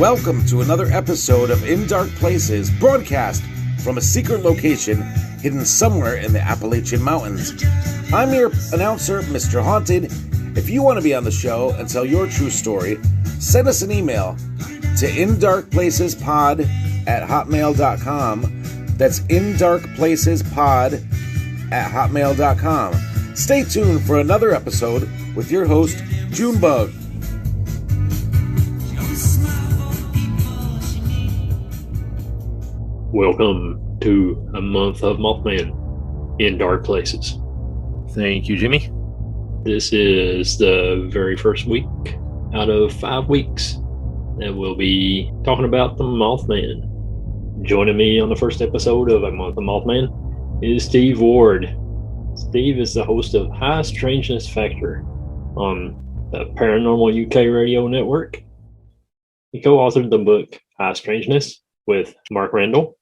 Welcome to another episode of In Dark Places, broadcast from a secret location hidden somewhere in the Appalachian Mountains. I'm your announcer, Mr. Haunted. If you want to be on the show and tell your true story, send us an email to indarkplacespod@hotmail.com. That's indarkplacespod@hotmail.com. Stay tuned for another episode with your host, Junebug. Welcome to a Month of Mothman in Dark Places. Thank you, Jimmy. This is the very first week out of 5 weeks that we'll be talking about the Mothman. Joining me on the first episode of A Month of Mothman is Steve Ward. Steve is the host of High Strangeness Factor on the Paranormal UK radio network. He co-authored the book High Strangeness with Mark Randall.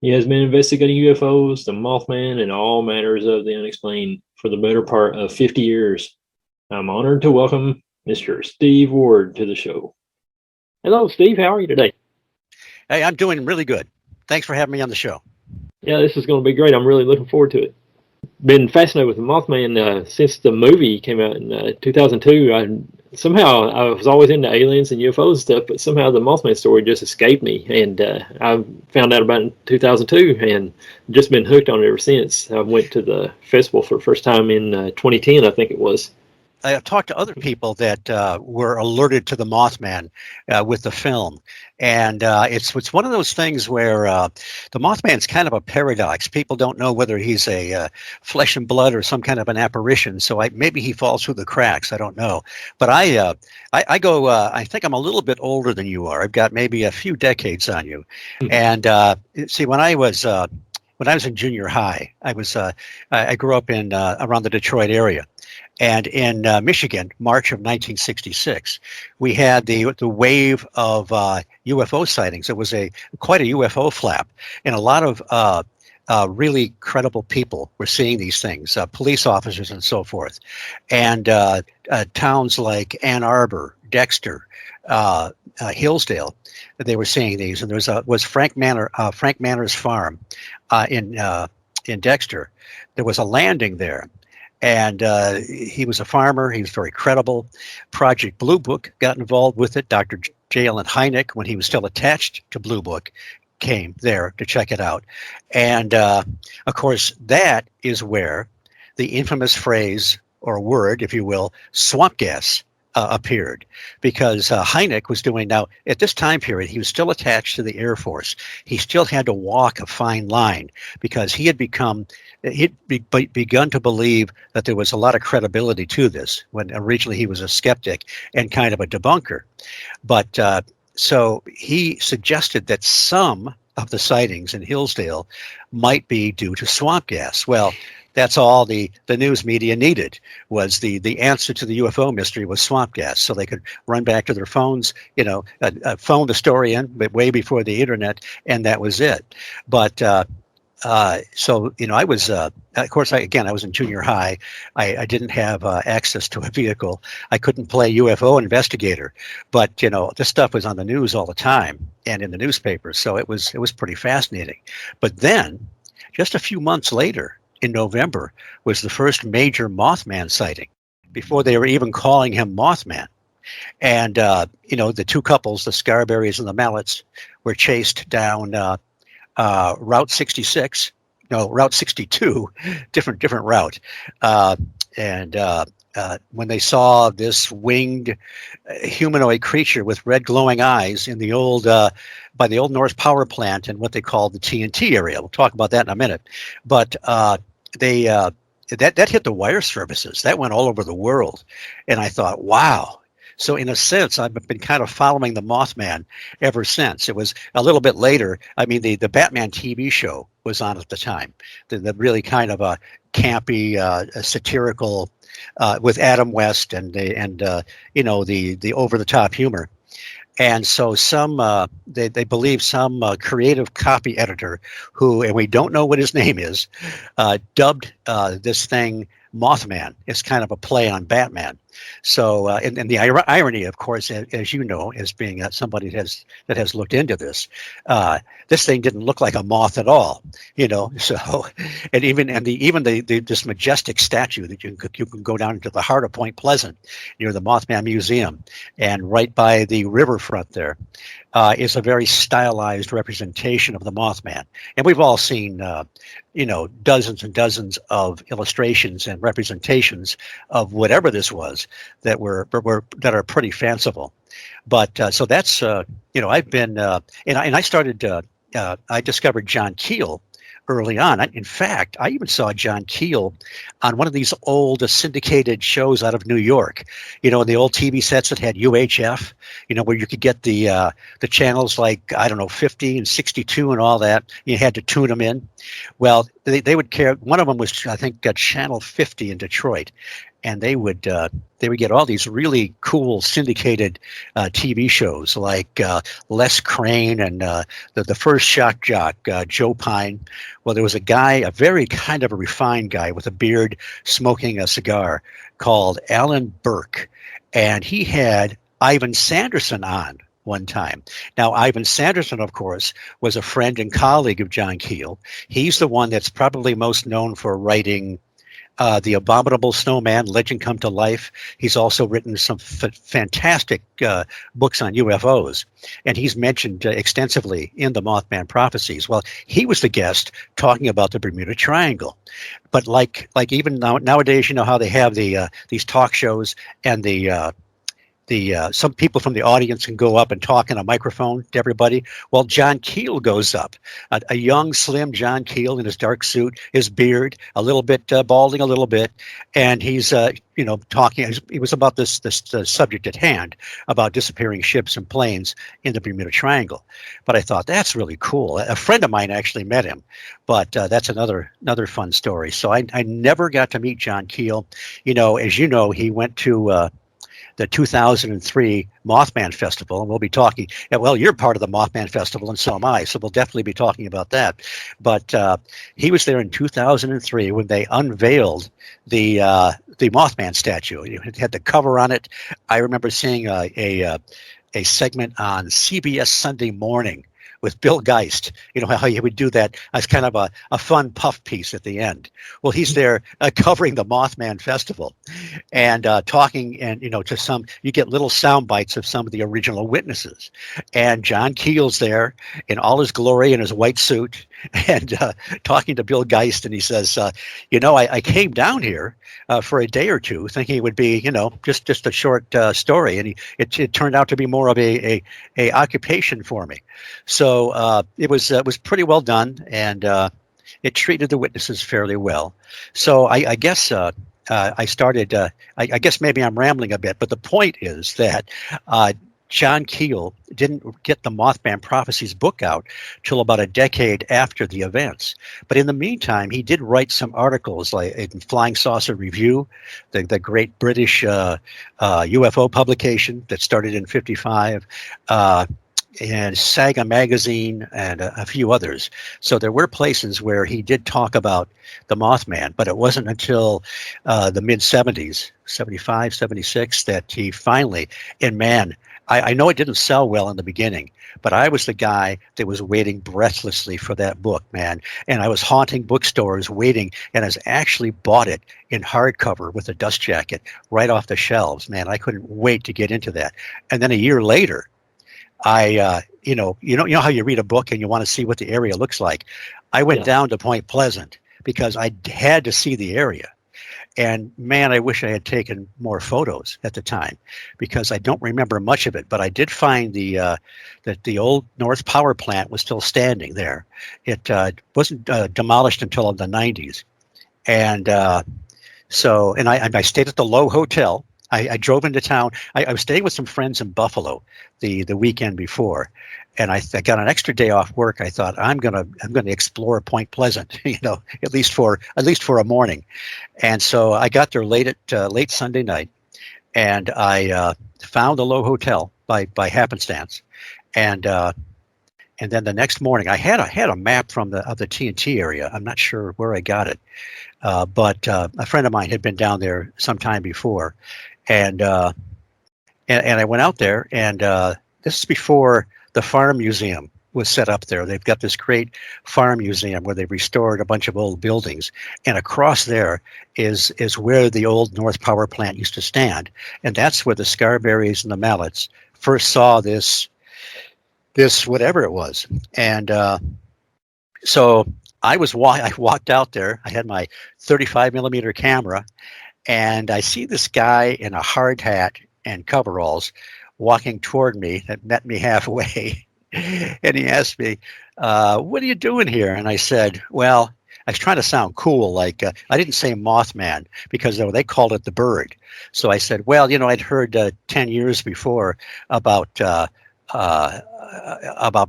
He has been investigating UFOs, the Mothman, and all matters of the unexplained for the better part of 50 years. I'm honored to welcome Mr. Steve Ward to the show. Hello, Steve. How are you today? Hey, I'm doing really good. Thanks for having me on the show. Yeah, this is going to be great. I'm really looking forward to it. Been fascinated with the Mothman since the movie came out in 2002. I was always into aliens and UFOs and stuff, but somehow the Mothman story just escaped me, and I found out about it in 2002 and just been hooked on it ever since. I went to the festival for the first time in 2010, I think it was. I've talked to other people that were alerted to the Mothman with the film, and it's one of those things where the Mothman's kind of a paradox. People don't know whether he's a flesh and blood or some kind of an apparition. So maybe he falls through the cracks. I don't know, but I go. I think I'm a little bit older than you are. I've got maybe a few decades on you, and see when I was in junior high, I grew up in around the Detroit area. And in Michigan, March of 1966, we had the wave of UFO sightings. It was quite a UFO flap, and a lot of really credible people were seeing these things, police officers and so forth. And towns like Ann Arbor, Dexter, Hillsdale, they were seeing these. And there was Frank Manor's farm in Dexter. There was a landing there. And he was a farmer. He was very credible. Project Blue Book got involved with it. Dr. J. Allen Hynek, when he was still attached to Blue Book, came there to check it out. And, of course, that is where the infamous phrase, or word, if you will, swamp gas, appeared, because Hynek was doing, now at this time period, he was still attached to the Air Force. He still had to walk a fine line because he'd begun to believe that there was a lot of credibility to this, when originally he was a skeptic and kind of a debunker. But so he suggested that some of the sightings in Hillsdale might be due to swamp gas. Well, that's all the news media needed, was the answer to the UFO mystery was swamp gas. So they could run back to their phones, phone the story in, but way before the internet, and that was it. But so, I was, of course, I was in junior high. I didn't have access to a vehicle. I couldn't play UFO investigator, but, this stuff was on the news all the time and in the newspapers. So it was pretty fascinating. But then just a few months later, in November, was the first major Mothman sighting, before they were even calling him Mothman. And, the two couples, the Scarberries and the Mallets, were chased down Route 62, different route. When they saw this winged humanoid creature with red glowing eyes in the old by the old North Power Plant in what they called the TNT area. We'll talk about that in a minute. But that hit the wire services. That went all over the world. And I thought, wow. So in a sense, I've been kind of following the Mothman ever since. It was a little bit later. I mean, the Batman TV show was on at the time. The really kind of a campy, satirical, with Adam West and the over the top humor. And so they believe some creative copy editor who, and we don't know what his name is, dubbed this thing Mothman. It's kind of a play on Batman. So, and the irony, of course, as you know, as being somebody that has looked into this, this thing didn't look like a moth at all, you know. So, and even the this majestic statue that you can go down into the heart of Point Pleasant, near the Mothman Museum, and right by the riverfront there, is a very stylized representation of the Mothman. And we've all seen, dozens and dozens of illustrations and representations of whatever this was that that are pretty fanciful. But so that's I've been and I started I discovered John Keel early on. In fact, I even saw John Keel on one of these old syndicated shows out of New York. The old TV sets that had UHF. Where you could get the channels like, I don't know, 50 and 62 and all that. You had to tune them in. Well, they would care. One of them was, I think, channel 50 in Detroit. And they would get all these really cool syndicated TV shows like Les Crane and the first shock jock, Joe Pine. Well, there was a guy, a very kind of a refined guy with a beard, smoking a cigar, called Alan Burke, and he had Ivan Sanderson on one time. Now, Ivan Sanderson, of course, was a friend and colleague of John Keel. He's the one that's probably most known for writing The Abominable Snowman, Legend Come to Life. He's also written some fantastic books on UFOs, and he's mentioned extensively in the Mothman prophecies. Well, he was the guest talking about the Bermuda Triangle. But like even nowadays, how they have these talk shows, and some people from the audience can go up and talk in a microphone to everybody. Well, John Keel goes up, a young, slim John Keel in his dark suit, his beard, a little bit balding a little bit, and he's talking. It was about this subject at hand, about disappearing ships and planes in the Bermuda Triangle. But I thought, that's really cool. A friend of mine actually met him, but that's another fun story. So I never got to meet John Keel. As you know, he went to the 2003 Mothman Festival, and we'll be talking. Well, you're part of the Mothman Festival, and so am I, so we'll definitely be talking about that. But he was there in 2003 when they unveiled the Mothman statue. It had the cover on it. I remember seeing a segment on CBS Sunday Morning with Bill Geist, how he would do that as kind of a fun puff piece at the end. Well, he's there covering the Mothman Festival and talking, and, to some, you get little sound bites of some of the original witnesses. And John Keel's there in all his glory in his white suit and talking to Bill Geist. And he says, I came down here for a day or two thinking it would be, just a short story. And it turned out to be more of a occupation for me. So it was pretty well done, and it treated the witnesses fairly well. So I guess I started. I guess maybe I'm rambling a bit, but the point is that John Keel didn't get the Mothman Prophecies book out till about a decade after the events. But in the meantime, he did write some articles, like in Flying Saucer Review, the great British UFO publication that started in '55. And Saga Magazine and a few others. So there were places where he did talk about the Mothman, but it wasn't until the mid-'70s, 75, 76, that he finally, and man, I know it didn't sell well in the beginning, but I was the guy that was waiting breathlessly for that book, man. And I was haunting bookstores waiting, and I actually bought it in hardcover with a dust jacket right off the shelves. Man, I couldn't wait to get into that. And then a year later, I, you know how you read a book and you want to see what the area looks like. I went down to Point Pleasant because I had to see the area. And man, I wish I had taken more photos at the time, because I don't remember much of it. But I did find that the old North Power Plant was still standing there. It wasn't demolished until the 90s. And so I stayed at the Low Hotel. I drove into town. I was staying with some friends in Buffalo the weekend before, and I got an extra day off work. I thought I'm gonna explore Point Pleasant, at least for a morning. And so I got there late Sunday night, and I found the Low Hotel by happenstance, and then the next morning I had a map of the TNT area. I'm not sure where I got it, but a friend of mine had been down there some time before. And I went out there, and this is before the farm museum was set up there. They've got this great farm museum where they've restored a bunch of old buildings, and across there is where the old North Power Plant used to stand, and that's where the Scarberries and the Mallets first saw this whatever it was. And so I walked out there. I had my 35 millimeter camera, and I see this guy in a hard hat and coveralls walking toward me that met me halfway. And he asked me, what are you doing here? And I said, well, I was trying to sound cool. Like, I didn't say Mothman because they called it the bird. So I said, well, I'd heard 10 years before about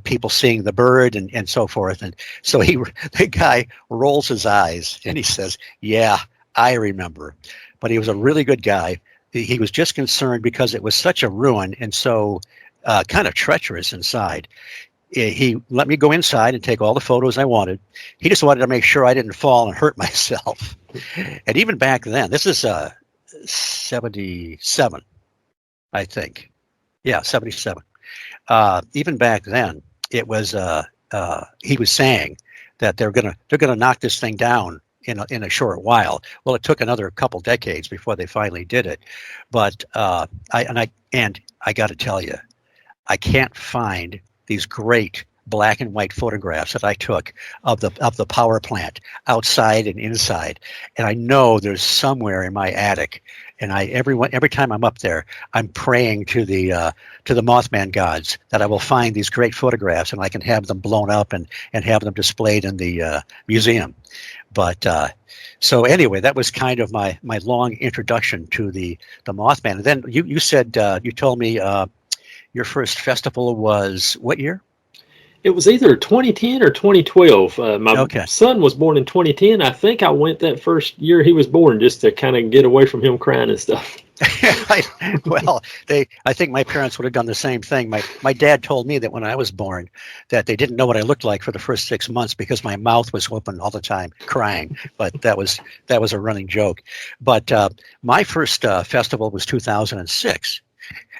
people seeing the bird and so forth. And so the guy rolls his eyes and he says, yeah, I remember. But he was a really good guy. He was just concerned because it was such a ruin and so kind of treacherous inside. He let me go inside and take all the photos I wanted. He just wanted to make sure I didn't fall and hurt myself. And even back then, this is 77, I think. Yeah, 77. Even back then, it was he was saying that they're gonna knock this thing down in a short while. Well, it took another couple decades before they finally did it. But I got to tell you, I can't find these great black and white photographs that I took of the power plant outside and inside. And I know there's somewhere in my attic. And every time I'm up there, I'm praying to the Mothman gods that I will find these great photographs and I can have them blown up and have them displayed in the museum. But so anyway, that was kind of my long introduction to the Mothman. And then you said you told me your first festival was what year? It was either 2010 or 2012. My son was born in 2010. I think I went that first year he was born just to kind of get away from him crying and stuff. I think my parents would have done the same thing. My dad told me that when I was born that they didn't know what I looked like for the first 6 months because my mouth was open all the time crying. But that was a running joke. But my first festival was 2006.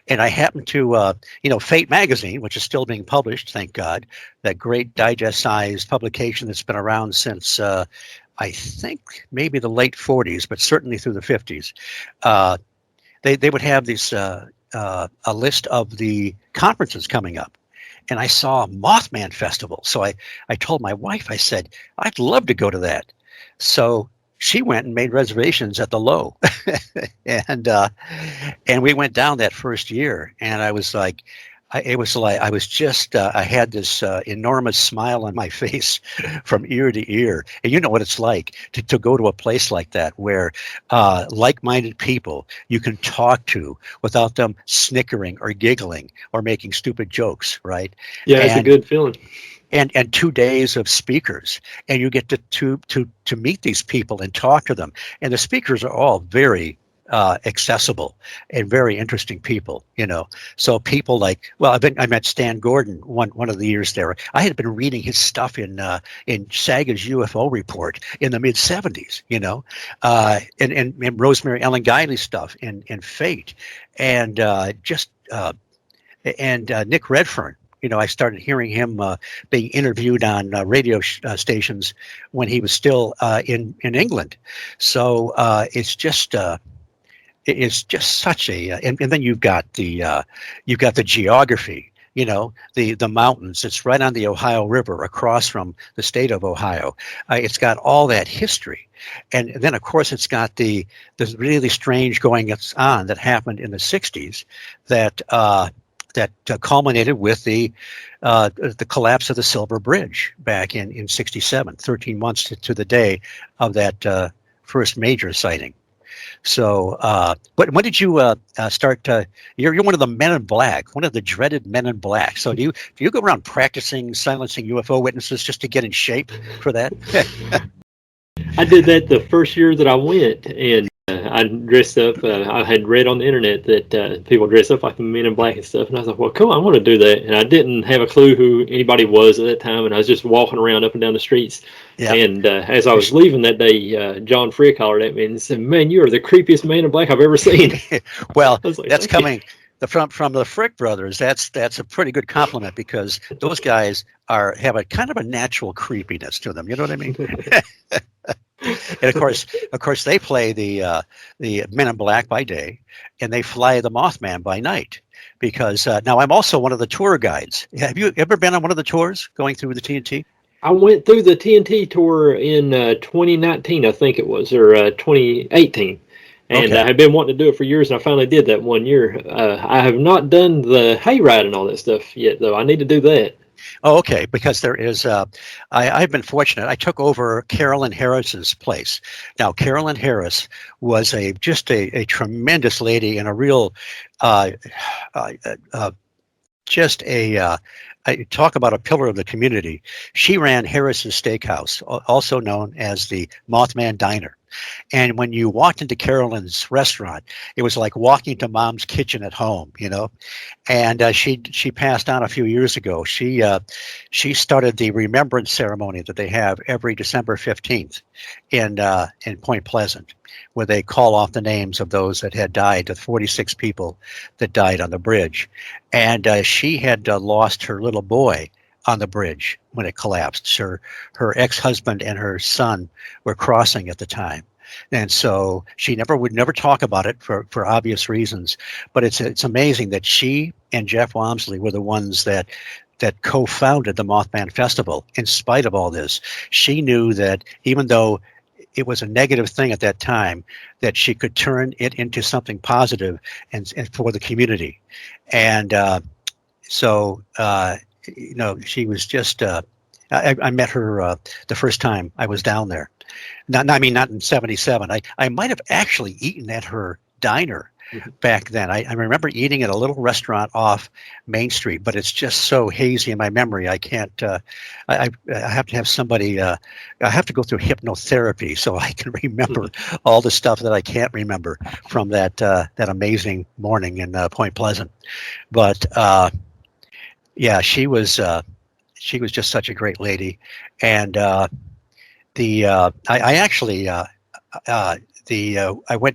And I happened to, Fate magazine, which is still being published, thank God, that great digest-sized publication that's been around since, I think, maybe the late 40s, but certainly through the 50s. They would have this a list of the conferences coming up. And I saw Mothman Festival. So I told my wife, I said, I'd love to go to that. So she went and made reservations at the Low, and we went down that first year, and I was like, I had this enormous smile on my face from ear to ear, and you know what it's like to go to a place like that where like-minded people you can talk to without them snickering or giggling or making stupid jokes, right? Yeah, it's a good feeling. And 2 days of speakers, and you get to meet these people and talk to them. And the speakers are all very accessible and very interesting people, So people like, I met Stan Gordon one of the years there. I had been reading his stuff in Saga's UFO report in the mid '70s, and Rosemary Ellen Guiley's stuff in Fate, and Nick Redfern. I started hearing him being interviewed on radio stations when he was still in England. So it's just such a, and then you've got the geography. The mountains. It's right on the Ohio River, across from the state of Ohio. It's got all that history, and then of course it's got the really strange goings on that happened in the '60s that culminated with the collapse of the Silver Bridge back in '67, 13 months to the day of that first major sighting. So, but when did you start? You're one of the Men in Black, one of the dreaded Men in Black. So do you go around practicing silencing UFO witnesses just to get in shape for that? I did that the first year that I went, and I dressed up. I had read on the internet that people dress up like the Men in Black and stuff, and I was like, "Well, cool, I want to do that." And I didn't have a clue who anybody was at that time, and I was just walking around up and down the streets. Yeah. And as I was leaving that day, John Frick hollered at me and said, "Man, you are the creepiest Man in Black I've ever seen." Well, like, that's coming from the Frick brothers. That's a pretty good compliment, because those guys have a kind of a natural creepiness to them. You know what I mean? And of course, they play the Men in Black by day, and they fly the Mothman by night. Because now I'm also one of the tour guides. Have you ever been on one of the tours going through the TNT? I went through the TNT tour in 2019, I think it was, or 2018. And Okay. I had been wanting to do it for years, and I finally did that one year. I have not done the hayride and all that stuff yet, though. I need to do that. Oh, okay. Because there is, I've been fortunate. I took over Carolyn Harris's place. Now, Carolyn Harris was just a tremendous lady and a real, I talk about a pillar of the community. She ran Harris's Steakhouse, also known as the Mothman Diner. And when you walked into Carolyn's restaurant, it was like walking to Mom's kitchen at home, you know. And she passed on a few years ago. She started the remembrance ceremony that they have every December 15th in Point Pleasant, where they call off the names of those that had died, the 46 people that died on the bridge. And she had lost her little boy on the bridge when it collapsed. Her ex-husband and her son were crossing at the time. And so she would never talk about it for obvious reasons. But it's amazing that she and Jeff Wamsley were the ones that co-founded the Mothman Festival. In spite of all this, she knew that even though it was a negative thing at that time, that she could turn it into something positive and for the community. And you know, she was just, I met her the first time I was down there. Not in 77. I might have actually eaten at her diner back then. I remember eating at a little restaurant off Main Street, but it's just so hazy in my memory. I can't, I have to have somebody, I have to go through hypnotherapy so I can remember all the stuff that I can't remember from that amazing morning in Point Pleasant. But, yeah, she was just such a great lady, and I went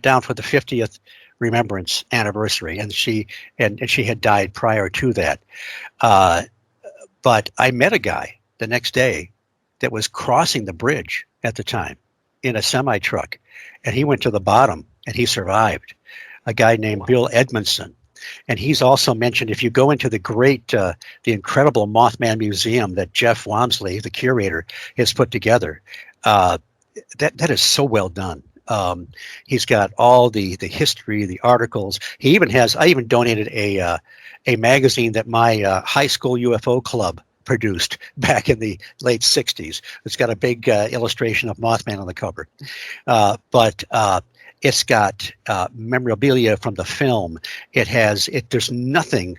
down for the 50th remembrance anniversary, and she had died prior to that. But I met a guy the next day that was crossing the bridge at the time in a semi truck, and he went to the bottom and he survived. A guy named Bill Edmondson. And he's also mentioned, if you go into the incredible Mothman Museum that Jeff Wamsley, the curator, has put together, that is so well done. He's got all the history, the articles. I even donated a magazine that my high school UFO club produced back in the late 60s. It's got a big illustration of Mothman on the cover. But it's got memorabilia from the film. There's nothing.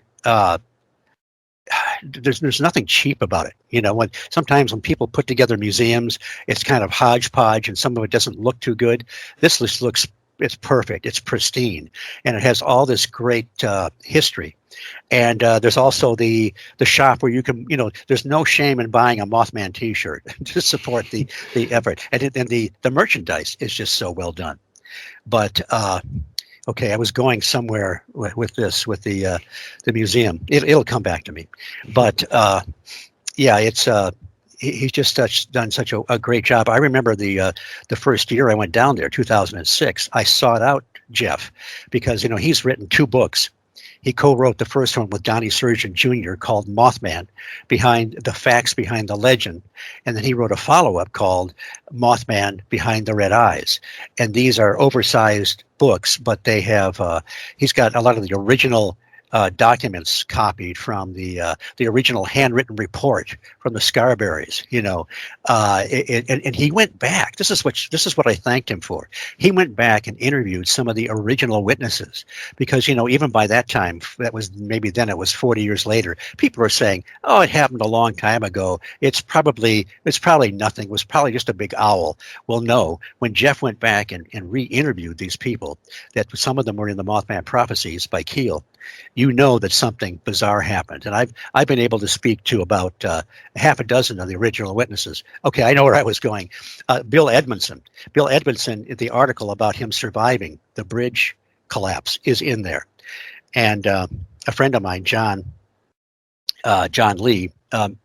There's nothing cheap about it. You know, sometimes when people put together museums, it's kind of hodgepodge, and some of it doesn't look too good. This looks. It's perfect. It's pristine, and it has all this great history. And there's also the shop where you can, you know, there's no shame in buying a Mothman T-shirt to support the effort, and the merchandise is just so well done. But okay, I was going somewhere with the museum. It'll come back to me. But yeah, it's he's just done such a great job. I remember the first year I went down there, 2006. I sought out Jeff because, you know, he's written 2 books. He co-wrote the first one with Donnie Surgeon Jr. called Mothman, Behind the Facts Behind the Legend. And then he wrote a follow-up called Mothman Behind the Red Eyes. And these are oversized books, but they have, he's got a lot of the original documents copied from the original handwritten report from the Scarberries. And he went back. This is what I thanked him for. He went back and interviewed some of the original witnesses, because even by that time, that was maybe then it was 40 years later. People were saying, "Oh, it happened a long time ago. It's probably nothing. It was probably just a big owl." Well, no. When Jeff went back and re-interviewed these people, that some of them were in the Mothman prophecies by Keel, that something bizarre happened. And I've been able to speak to about half a dozen of the original witnesses. Okay, I know where I was going. Bill Edmondson, the article about him surviving the bridge collapse is in there. And a friend of mine, John Lee,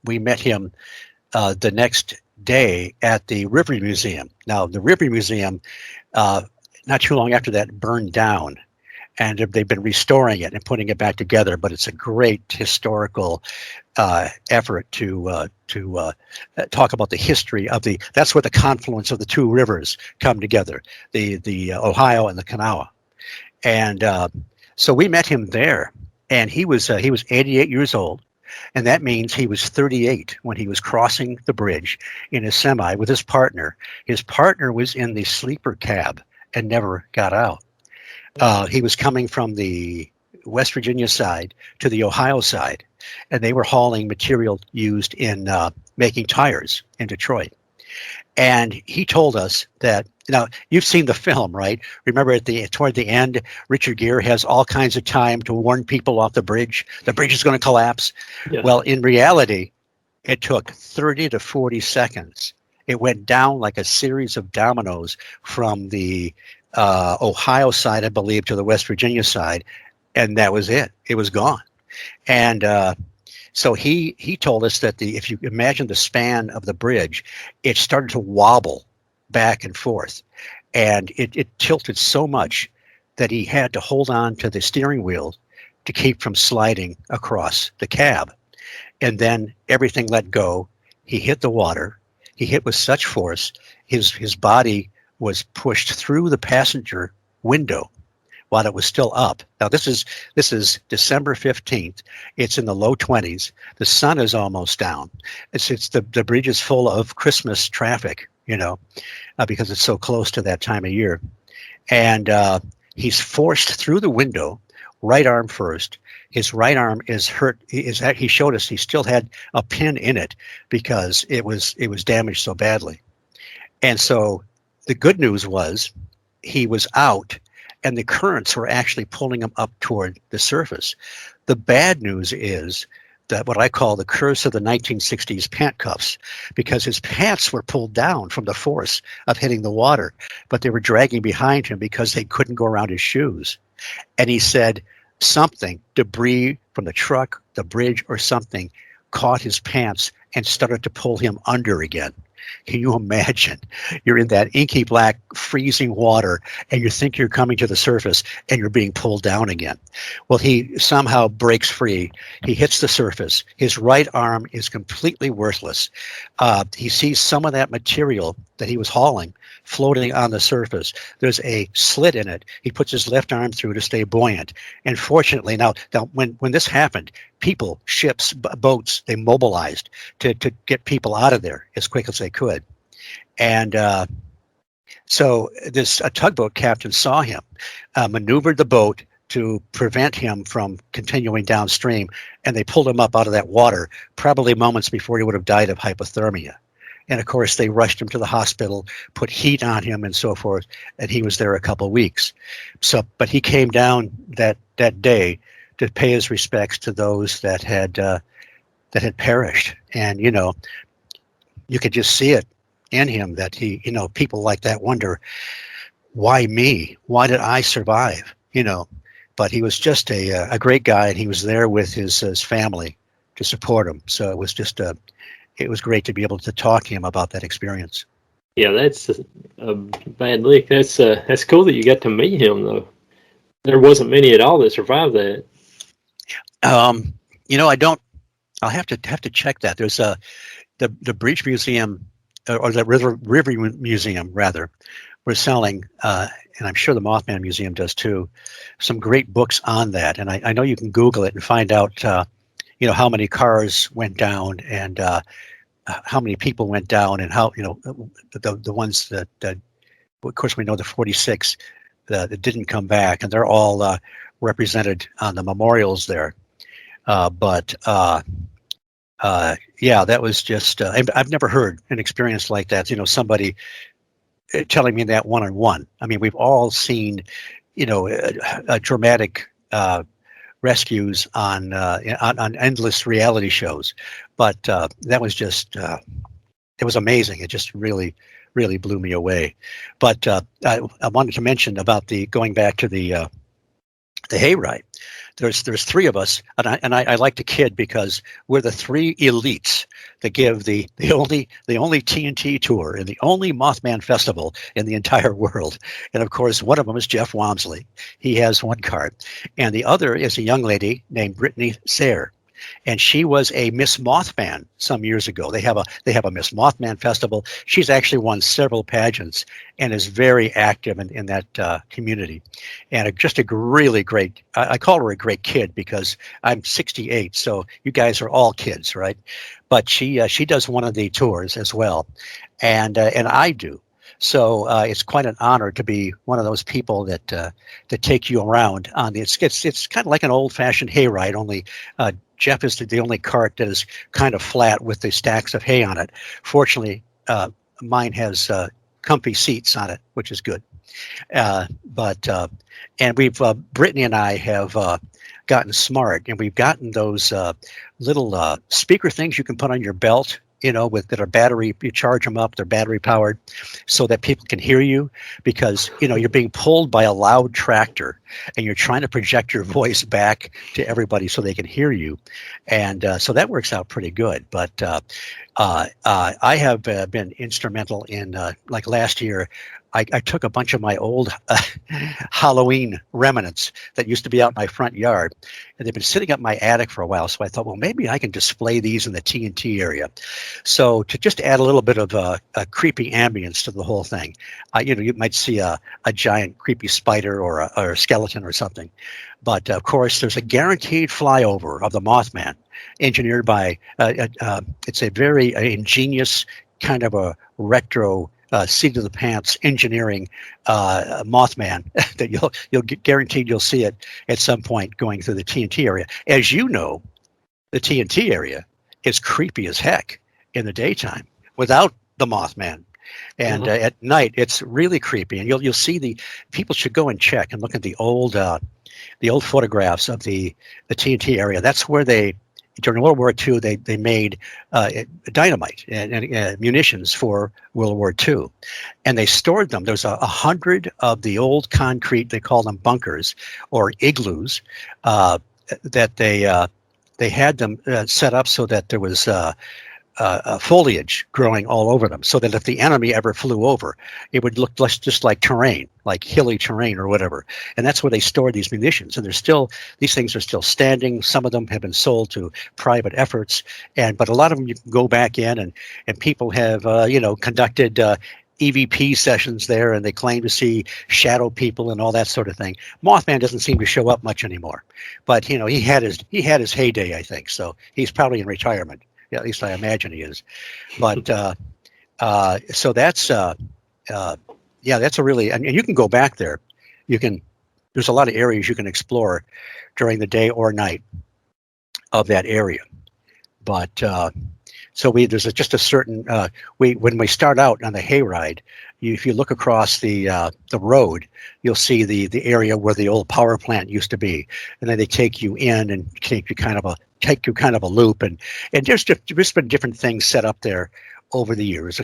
we met him the next day at the River Museum. Now, the River Museum, not too long after that, burned down. And they've been restoring it and putting it back together. But it's a great historical effort to talk about the history of that's where the confluence of the two rivers come together, the Ohio and the Kanawha. And so we met him there, and he was 88 years old. And that means he was 38 when he was crossing the bridge in a semi with his partner. His partner was in the sleeper cab and never got out. He was coming from the West Virginia side to the Ohio side, and they were hauling material used in making tires in Detroit. And he told us that, you've seen the film, right? Remember toward the end, Richard Gere has all kinds of time to warn people off the bridge. The bridge is going to collapse. Yeah. Well, in reality, it took 30 to 40 seconds. It went down like a series of dominoes from the Ohio side, I believe, to the West Virginia side, and that was it. It was gone. And so he told us that if you imagine the span of the bridge, it started to wobble back and forth, and it tilted so much that he had to hold on to the steering wheel to keep from sliding across the cab. And then everything let go. He hit the water. He hit with such force, his body was pushed through the passenger window while it was still up. Now, this is December 15th. It's in the low 20s. The sun is almost down. It's the bridge is full of Christmas traffic, because it's so close to that time of year. And he's forced through the window, right arm first. His right arm is hurt. He showed us he still had a pin in it because it was damaged so badly. And so the good news was he was out, and the currents were actually pulling him up toward the surface. The bad news is that what I call the curse of the 1960s pant cuffs, because his pants were pulled down from the force of hitting the water, but they were dragging behind him because they couldn't go around his shoes. And he said debris from the truck, the bridge, or something caught his pants and started to pull him under again. Can you imagine? You're in that inky black freezing water and you think you're coming to the surface and you're being pulled down again. Well, he somehow breaks free. He hits the surface. His right arm is completely worthless. He sees some of that material that he was hauling floating on the surface. There's a slit in it. He puts his left arm through to stay buoyant. And fortunately, now when this happened, people, ships, boats, they mobilized to get people out of there as quick as they could. And so a tugboat captain saw him, maneuvered the boat to prevent him from continuing downstream, and they pulled him up out of that water probably moments before he would have died of hypothermia. And of course, they rushed him to the hospital, put heat on him and so forth, and he was there a couple of weeks. But he came down that day to pay his respects to those that had perished. And, you could just see it in him that he, people like that wonder, why me? Why did I survive? But he was just a great guy, and he was there with his family to support him. So it was just it was great to be able to talk to him about that experience. Yeah, that's a bad lick. That's cool that you got to meet him, though. There wasn't many at all that survived that. I don't. I'll have to check that. There's the Bridge Museum, or the River Museum rather, we're selling, and I'm sure the Mothman Museum does too, some great books on that. And I know you can Google it and find out, how many cars went down and how many people went down and how, the ones that, of course, we know the 46 that didn't come back, and they're all represented on the memorials there. Yeah, that was just, I've never heard an experience like that, somebody telling me that one-on-one. I mean, we've all seen, dramatic rescues on endless reality shows, but that was just, it was amazing. It just really, really blew me away. But I wanted to mention about going back to the hayride. There's three of us, and I like to kid because we're the three elites that give the only TNT tour and the only Mothman festival in the entire world. And of course, one of them is Jeff Wamsley. He has one card, and the other is a young lady named Brittany Sayre. And she was a Miss Mothman some years ago. They have a Miss Mothman festival. She's actually won several pageants and is very active in that community. And just a really great. I call her a great kid because I'm 68, so you guys are all kids, right? But she does one of the tours as well, and I do. So it's quite an honor to be one of those people that take you around on the. It's kind of like an old-fashioned hayride, only Jeff is the only cart that is kind of flat with the stacks of hay on it. Fortunately, mine has comfy seats on it, which is good. And we've Brittany and I have gotten smart, and we've gotten those little speaker things you can put on your belt. That are battery, you charge them up, they're battery powered so that people can hear you because, you're being pulled by a loud tractor and you're trying to project your voice back to everybody so they can hear you. And so that works out pretty good. But I have been instrumental in, like last year, I took a bunch of my old Halloween remnants that used to be out in my front yard, and they've been sitting up my attic for a while. So I thought, well, maybe I can display these in the TNT area. So to just add a little bit of a creepy ambience to the whole thing, you might see a giant creepy spider or a skeleton or something. But of course, there's a guaranteed flyover of the Mothman, engineered by it's a very ingenious kind of a retro. Seat of the pants engineering Mothman that you'll get guaranteed you'll see it at some point going through the TNT area. As you know, the TNT area is creepy as heck in the daytime without the Mothman, and at night it's really creepy. And you'll see people should go and check and look at the old photographs of the TNT area. That's where during World War II, they made dynamite and munitions for World War II, and they stored them. There's 100 of the old concrete, they call them bunkers or igloos, that they had them set up so that there was foliage growing all over them, so that if the enemy ever flew over, it would look just like terrain, like hilly terrain or whatever. And that's where they stored these munitions. And these things are still standing. Some of them have been sold to private efforts, but a lot of them you can go back in, and people have conducted EVP sessions there, and they claim to see shadow people and all that sort of thing. Mothman doesn't seem to show up much anymore, but he had his heyday, I think. So he's probably in retirement. Yeah, at least I imagine he is. But so that's that's a really, and you can go back there. There's a lot of areas you can explore during the day or night of that area. But so there's just a certain when we start out on the hayride, if you look across the road, you'll see the area where the old power plant used to be, and then they take you in and take you kind of a loop, and there's been different things set up there over the years.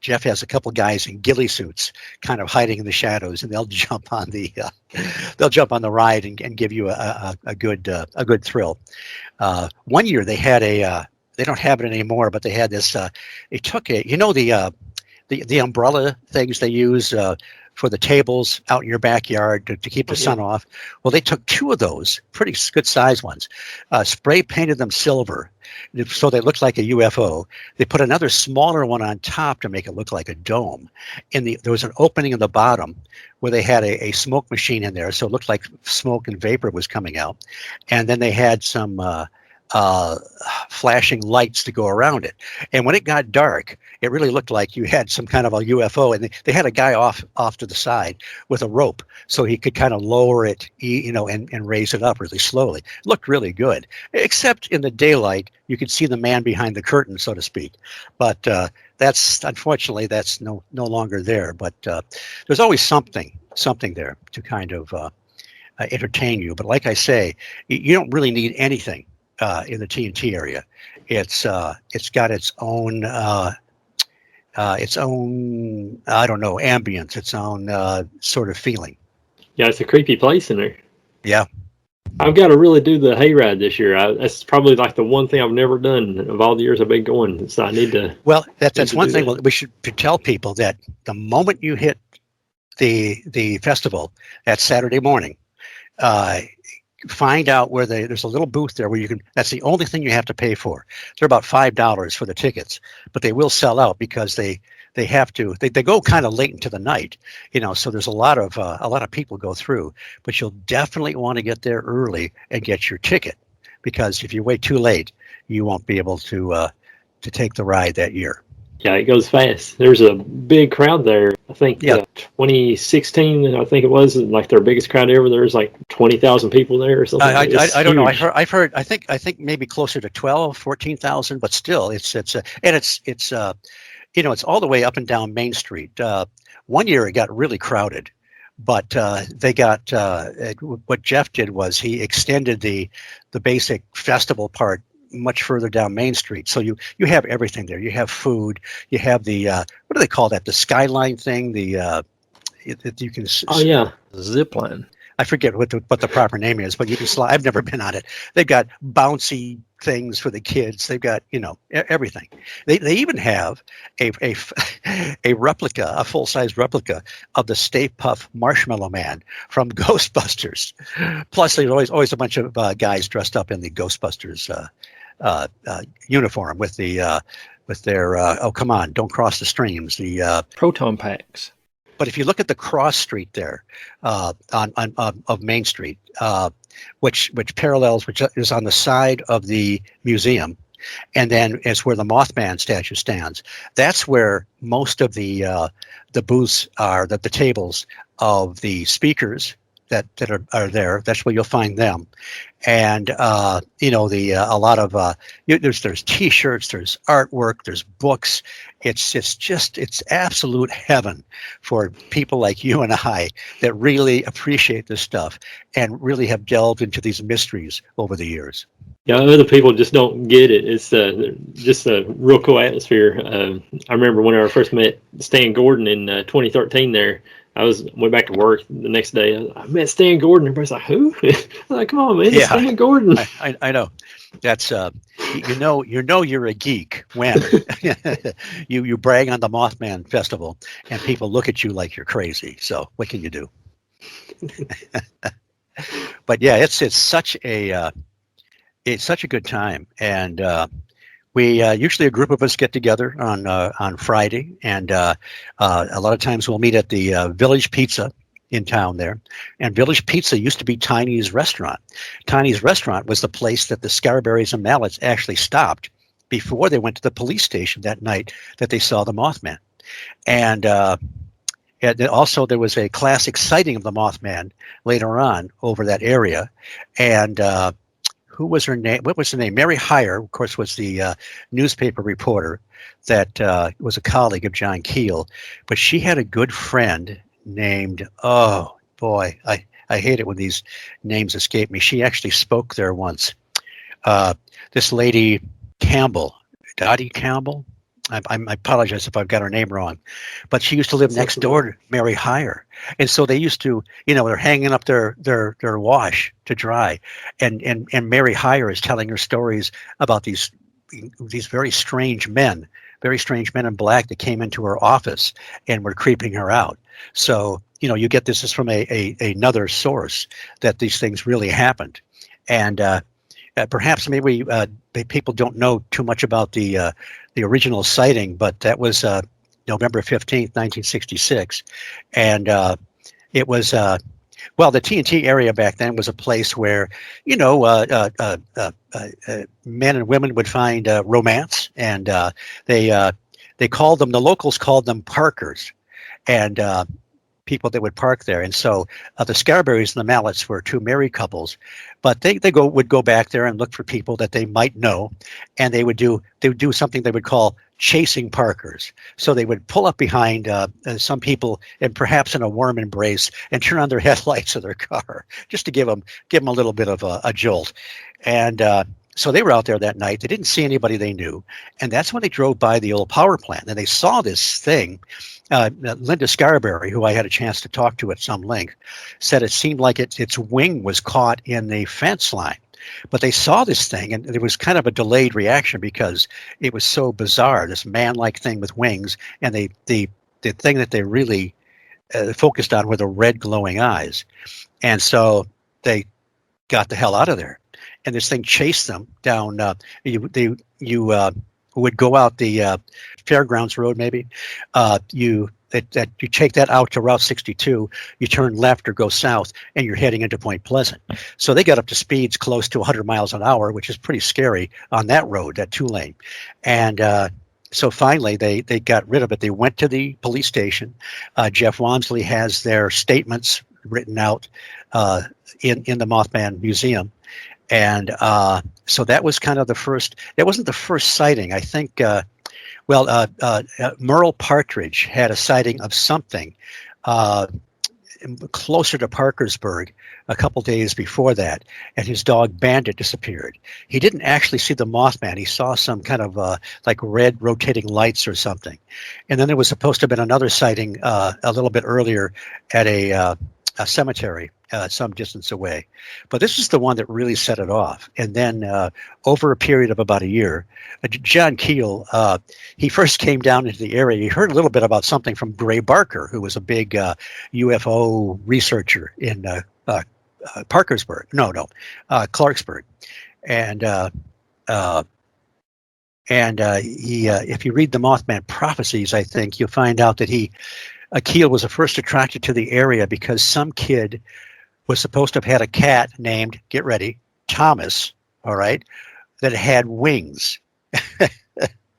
Jeff has a couple guys in ghillie suits kind of hiding in the shadows, and they'll jump on the ride and give you a good thrill. One year they had they don't have it anymore, but they had this, they took the umbrella things they use for the tables out in your backyard to keep the sun off. Well, they took 2 of those, pretty good sized ones, spray painted them silver so they looked like a UFO. They put another smaller one on top to make it look like a dome. There was an opening in the bottom where they had a smoke machine in there, so it looked like smoke and vapor was coming out. And then they had some flashing lights to go around it. And when it got dark, it really looked like you had some kind of a UFO. And they had a guy off to the side with a rope so he could kind of lower it, and raise it up really slowly. It looked really good, except in the daylight, you could see the man behind the curtain, so to speak. But unfortunately, that's no longer there. But there's always something there to kind of entertain you. But like I say, you don't really need anything in the TNT area. It's got its own I don't know, ambience, its own sort of feeling. Yeah, it's a creepy place in there. Yeah. I've got to really do the hayride this year. That's probably like the one thing I've never done of all the years I've been going. So I need to. Well, that's one thing we should tell people, that the moment you hit the festival that Saturday morning, find out where there's a little booth there where you can. That's the only thing you have to pay for. They're about $5 for the tickets, but they will sell out because they have to. They go kind of late into the night, So there's a lot of people go through, but you'll definitely want to get there early and get your ticket, because if you wait too late, you won't be able to take the ride that year. Yeah, it goes fast. There's a big crowd there. I think 2016, I think it was, like their biggest crowd ever. There's like 20,000 people there or something. I don't know. I've heard. I think maybe closer to 12, 14,000, but still, it's all the way up and down Main Street. One year it got really crowded, but they got what Jeff did was he extended the basic festival part much further down Main Street. So you have everything there. You have food. You have the what do they call that? The skyline thing. You can. Oh yeah, the zip line. I forget what the proper name is, but you can slide. I've never been on it. They've got bouncy things for the kids. They've got everything. They even have a replica, a full size replica of the Stay Puft Marshmallow Man from Ghostbusters. Plus, there's always a bunch of guys dressed up in the Ghostbusters uniform with their oh come on, don't cross the streams, the proton packs. But if you look at the cross street there of Main Street, which parallels, which is on the side of the museum, and then is where the Mothman statue stands. That's where most of the booths are, the tables of the speakers that are there. That's where you'll find them, and a lot of there's T-shirts, there's artwork, there's books. It's absolute heaven for people like you and I that really appreciate this stuff and really have delved into these mysteries over the years. Yeah, other people just don't get it. It's just a real cool atmosphere. I remember when I first met Stan Gordon in 2013 there. Went back to work the next day. I met Stan Gordon. Everybody's like, "Who?" I'm like, "Come on, man, it's Stan Gordon." I know. That's you're a geek when you brag on the Mothman Festival and people look at you like you're crazy. So what can you do? But yeah, it's such a good time, and we usually a group of us get together on Friday, and a lot of times we'll meet at the Village Pizza in town there. And Village Pizza used to be Tiny's Restaurant. Tiny's Restaurant was the place that the Scarberries and Mallets actually stopped before they went to the police station that night that they saw the Mothman. And also there was a classic sighting of the Mothman later on over that area. And who was her name? What was her name? Mary Heyer, of course, was the newspaper reporter that was a colleague of John Keel. But she had a good friend named, oh boy, I hate it when these names escape me. She actually spoke there once. This lady Campbell, Dottie Campbell. I apologize if I've got her name wrong, but she used to live next door to Mary Heyer, and so they used to, they're hanging up their wash to dry, and Mary Heyer is telling her stories about these very strange men very strange men in black that came into her office and were creeping her out. So, you get this is from another source that these things really happened. And perhaps maybe people don't know too much about the original sighting, but that was November 15th, 1966. And it was, the TNT area back then was a place where, men and women would find romance, and they called them, the locals called them parkers, and people that would park there. And so the Scarberrys and the Mallets were two married couples, but they would go back there and look for people that they might know, and they would do something they would call chasing parkers. So they would pull up behind some people, and perhaps in a warm embrace, and turn on their headlights of their car just to give them a little bit of a jolt. And so they were out there that night. They didn't see anybody they knew, and that's when they drove by the old power plant, and they saw this thing. Linda Scarberry, who I had a chance to talk to at some length, said it seemed like its wing was caught in the fence line. But they saw this thing, and there was kind of a delayed reaction because it was so bizarre, this man-like thing with wings, and the thing that they really focused on were the red glowing eyes. And so they got the hell out of there. And this thing chased them down. You would go out the Fairgrounds Road, maybe. You take that out to Route 62, you turn left or go south, and you're heading into Point Pleasant. So they got up to speeds close to 100 miles an hour, which is pretty scary on that road, that 2-lane. And so finally, they got rid of it. They went to the police station. Jeff Walmsley has their statements written out in the Mothman Museum. And so that was kind of the first. That wasn't the first sighting. I think, Merle Partridge had a sighting of something closer to Parkersburg a couple days before that, and his dog Bandit disappeared. He didn't actually see the Mothman. He saw some kind of like red rotating lights or something. And then there was supposed to have been another sighting a little bit earlier at a cemetery some distance away. But this is the one that really set it off. And then over a period of about a year, John Keel, he first came down into the area. He heard a little bit about something from Gray Barker, who was a big UFO researcher in Clarksburg. And he, if you read the Mothman prophecies, I think you'll find out that Keel was first attracted to the area because some kid was supposed to have had a cat named, get ready, Thomas, all right, that had wings.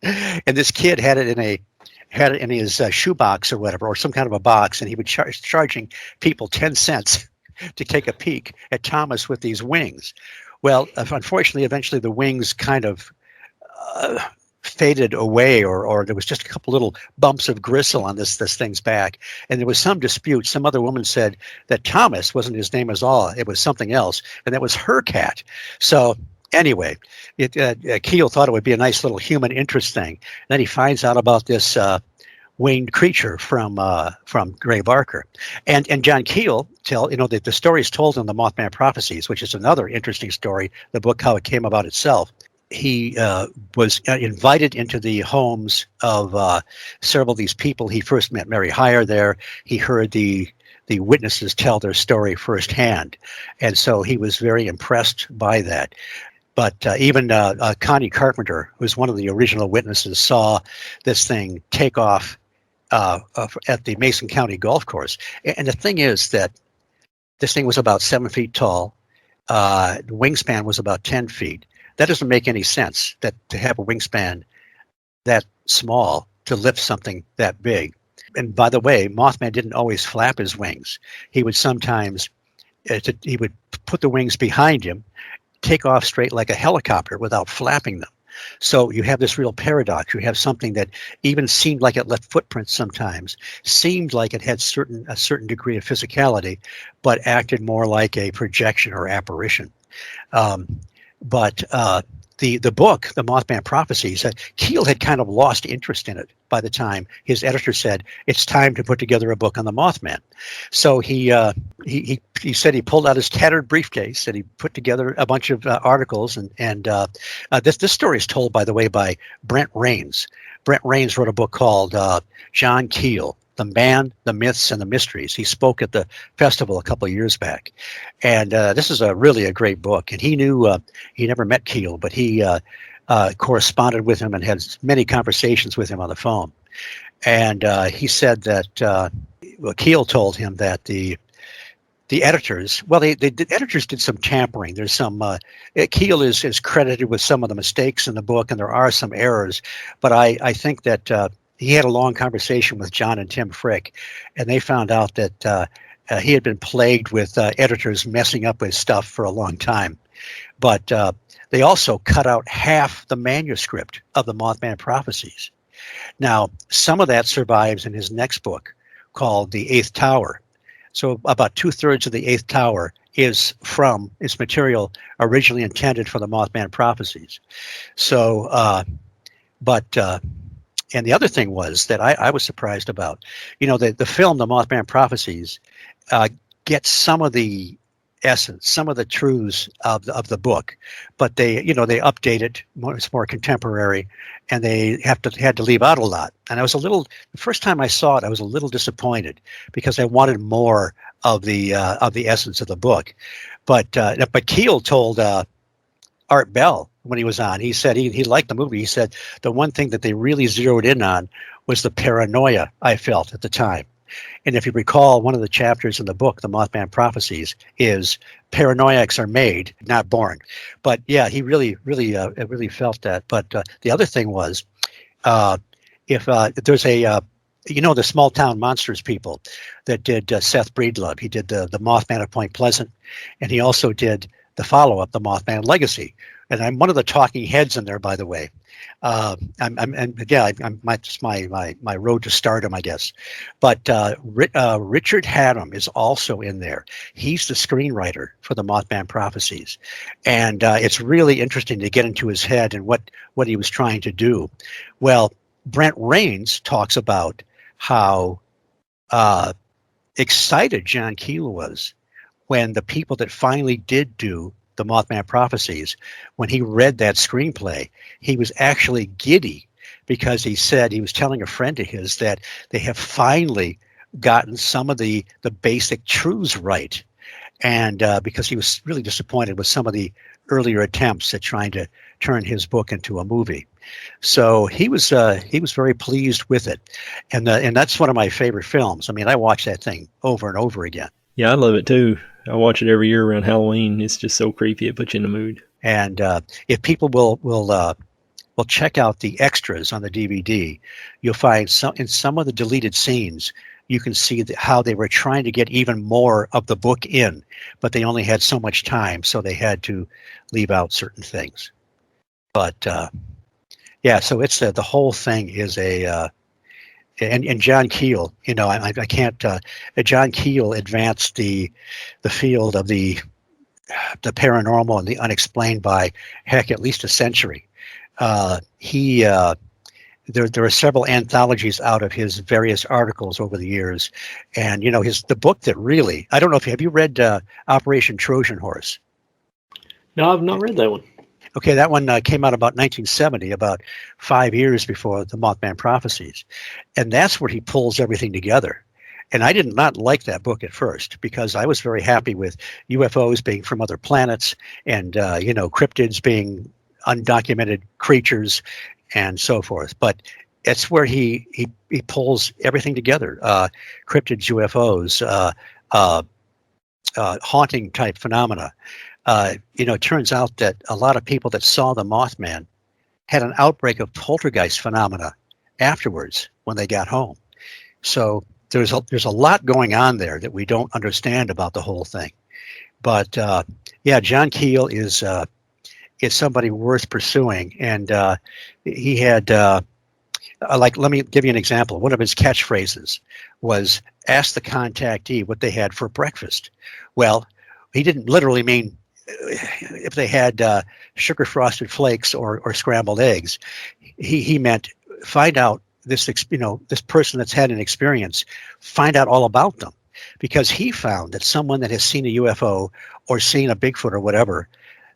And this kid had it in his shoebox or whatever, or some kind of a box, and he would charging people 10 cents to take a peek at Thomas with these wings. Well, unfortunately, eventually the wings kind of faded away, or there was just a couple little bumps of gristle on this thing's back, and there was some dispute. Some other woman said that Thomas wasn't his name at all; it was something else, and that was her cat. So anyway, Keel thought it would be a nice little human interest thing. Then he finds out about this winged creature from Gray Barker, and John Keel the story is told in the Mothman Prophecies, which is another interesting story. The book, how it came about itself. He was invited into the homes of several of these people. He first met Mary Hyre there. He heard the witnesses tell their story firsthand, and so he was very impressed by that. But even Connie Carpenter, who's one of the original witnesses, saw this thing take off at the Mason County Golf Course. And the thing is that this thing was about 7 feet tall. The wingspan was about 10 feet. That doesn't make any sense, that to have a wingspan that small to lift something that big. And by the way, Mothman didn't always flap his wings. He would sometimes, he would put the wings behind him, take off straight like a helicopter without flapping them. So you have this real paradox. You have something that even seemed like it left footprints sometimes, seemed like it had a certain degree of physicality, but acted more like a projection or apparition. But the book, The Mothman Prophecies, Keel had kind of lost interest in it by the time his editor said it's time to put together a book on the Mothman. So he said he pulled out his tattered briefcase and he put together a bunch of articles. And this story is told, by the way, by Brent Raines. Brent Raines wrote a book called John Keel, The Man, the Myths, and the Mysteries. He spoke at the festival a couple of years back. And this is really a great book. And he knew, he never met Keel, but he corresponded with him and had many conversations with him on the phone. And he said that, Keel told him that the editors, well, the editors did some tampering. There's some, Keel is credited with some of the mistakes in the book, and there are some errors. But I think that he had a long conversation with John and Tim Frick, and they found out that he had been plagued with editors messing up his stuff for a long time. But they also cut out half the manuscript of the Mothman Prophecies. Now, some of that survives in his next book called The Eighth Tower. So about 2/3 of The Eighth Tower is material originally intended for the Mothman Prophecies. So, and the other thing was that I was surprised about, the film, The Mothman Prophecies, gets some of the essence, some of the truths of the book, but they update it more, it's more contemporary, and they had to leave out a lot. And the first time I saw it, I was a little disappointed because I wanted more of the essence of the book. But Keel told Art Bell when he was on, he said he liked the movie. He said the one thing that they really zeroed in on was the paranoia I felt at the time. And if you recall, one of the chapters in the book, The Mothman Prophecies, is paranoiacs are made, not born. But yeah, he really felt that. But the other thing was, if there's the Small Town Monsters people that did Seth Breedlove. He did the Mothman of Point Pleasant, and he also did the follow-up, The Mothman Legacy. And I'm one of the talking heads in there, by the way. I'm my road to stardom, I guess. But Richard Haddam is also in there. He's the screenwriter for the Mothman Prophecies, and it's really interesting to get into his head and what he was trying to do. Well, Brent Raines talks about how excited John Keel was when the people that finally did do the Mothman Prophecies, when he read that screenplay, he was actually giddy because he said he was telling a friend of his that they have finally gotten some of the basic truths right. And because he was really disappointed with some of the earlier attempts at trying to turn his book into a movie. So he was very pleased with it. And that's one of my favorite films. I mean, I watch that thing over and over again. Yeah, I love it too. I watch it every year around Halloween. It's just so creepy. It puts you in the mood. And if people will check out the extras on the DVD, you'll find in some of the deleted scenes, you can see how they were trying to get even more of the book in, but they only had so much time, so they had to leave out certain things. But yeah, so it's the whole thing is and John Keel, I can't. John Keel advanced the field of the paranormal and the unexplained by at least a century. There are several anthologies out of his various articles over the years, and the book that really, I don't know if have you read Operation Trojan Horse? No, I've not read that one. Okay, that one came out about 1970, about 5 years before the Mothman Prophecies. And that's where he pulls everything together. And I did not like that book at first because I was very happy with UFOs being from other planets and, cryptids being undocumented creatures and so forth. But it's where he pulls everything together, cryptids, UFOs, haunting type phenomena. It turns out that a lot of people that saw the Mothman had an outbreak of poltergeist phenomena afterwards when they got home. So there's a lot going on there that we don't understand about the whole thing. But yeah, John Keel is somebody worth pursuing, and he had let me give you an example. One of his catchphrases was "Ask the contactee what they had for breakfast." Well, he didn't literally mean if they had sugar frosted flakes or scrambled eggs. He meant find out this this person that's had an experience, find out all about them, because he found that someone that has seen a UFO or seen a Bigfoot or whatever,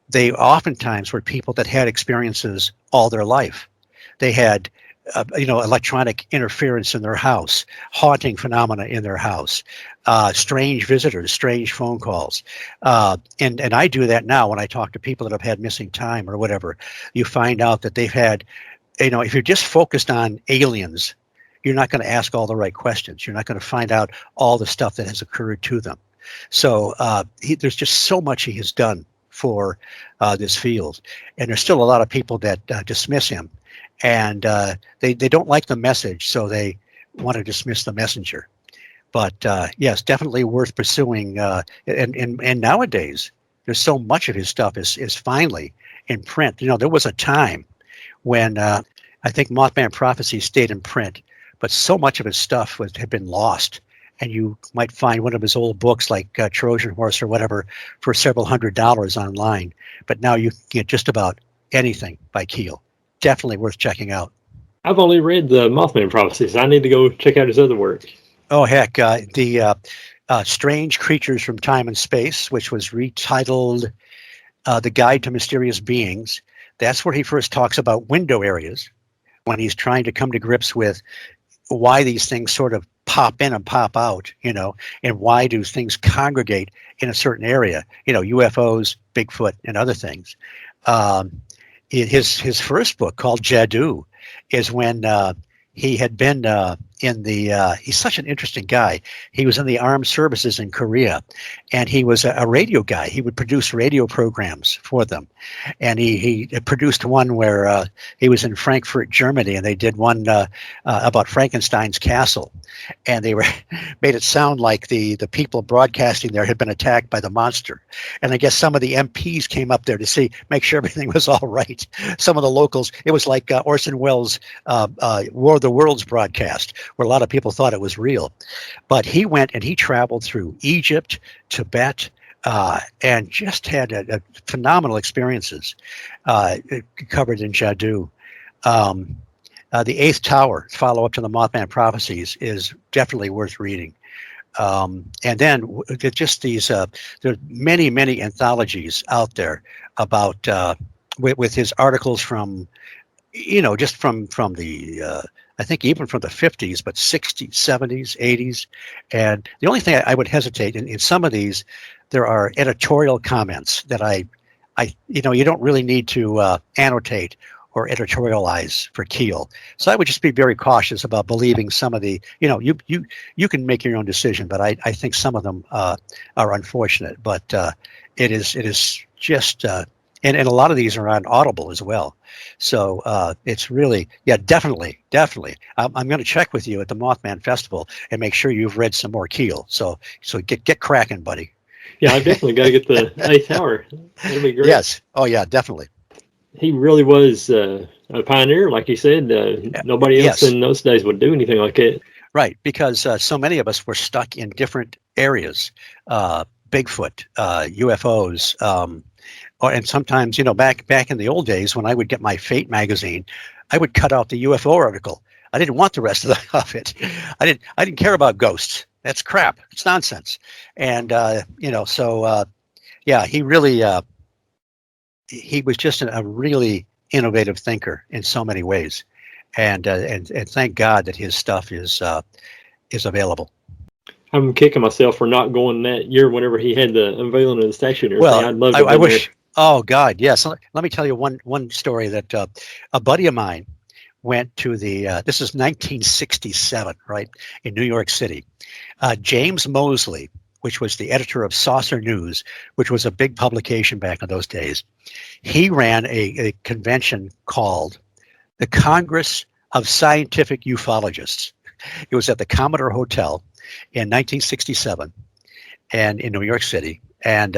they oftentimes were people that had experiences all their life. They had electronic interference in their house, haunting phenomena in their house, strange visitors, strange phone calls. And I do that now when I talk to people that have had missing time or whatever. You find out that they've had, if you're just focused on aliens, you're not going to ask all the right questions. You're not going to find out all the stuff that has occurred to them. So there's just so much he has done for this field. And there's still a lot of people that dismiss him. And they don't like the message, so they want to dismiss the messenger. But yes, definitely worth pursuing. And nowadays, there's so much of his stuff is finally in print. There was a time when I think Mothman Prophecy stayed in print, but so much of his stuff had been lost. And you might find one of his old books like Trojan Horse or whatever for several $100s online. But now you can get just about anything by Keel. Definitely worth checking out. I've only read the Mothman Prophecies. I need to go check out his other work. Oh, heck. The Strange Creatures from Time and Space, which was retitled The Guide to Mysterious Beings. That's where he first talks about window areas, when he's trying to come to grips with why these things sort of pop in and pop out, and why do things congregate in a certain area, UFOs, Bigfoot, and other things. His first book, called Jadoo, is when he had been in the he's such an interesting guy. He was in the armed services in Korea, and he was a radio guy. He would produce radio programs for them, and he produced one where he was in Frankfurt, Germany, and they did one about Frankenstein's castle, and they made it sound like the people broadcasting there had been attacked by the monster. And I guess some of the MPs came up there to make sure everything was all right. Some of the locals, it was like Orson Welles' War of the Worlds broadcast, where a lot of people thought it was real. But he went and he traveled through Egypt, Tibet, and just had phenomenal experiences covered in Jadoo. The Eighth Tower, follow-up to the Mothman Prophecies, is definitely worth reading. And then just these, there are many, many anthologies out there about, with his articles from, just from the, I think even from the 50s, but 60s, 70s, 80s. And the only thing I would hesitate, in some of these, there are editorial comments that you don't really need to annotate or editorialize for Keel. So I would just be very cautious about believing some of the, you can make your own decision, but I think some of them are unfortunate. But it is just, and a lot of these are on Audible as well. So it's really, definitely. I'm going to check with you at the Mothman Festival and make sure you've read some more Keel. So get cracking, buddy. Yeah, I've definitely got to get the Eighth Tower. That'd be great. Yes. Oh, yeah, definitely. He really was a pioneer, like you said. Nobody else in those days would do anything like that. Right, because so many of us were stuck in different areas, Bigfoot, UFOs, and sometimes, back in the old days when I would get my Fate magazine, I would cut out the UFO article. I didn't want the rest of it. I didn't care about ghosts. That's crap. It's nonsense. And he really. He was just a really innovative thinker in so many ways, and thank God that his stuff is available. I'm kicking myself for not going that year whenever he had the unveiling of the statue and everything. Well, I'd love to. I wish. There. Oh God, yes. Let me tell you one story that a buddy of mine went to the. This is 1967, right, in New York City. James Mosley, which was the editor of Saucer News, which was a big publication back in those days. He ran a convention called the Congress of Scientific Ufologists. It was at the Commodore Hotel in 1967 and in New York City. And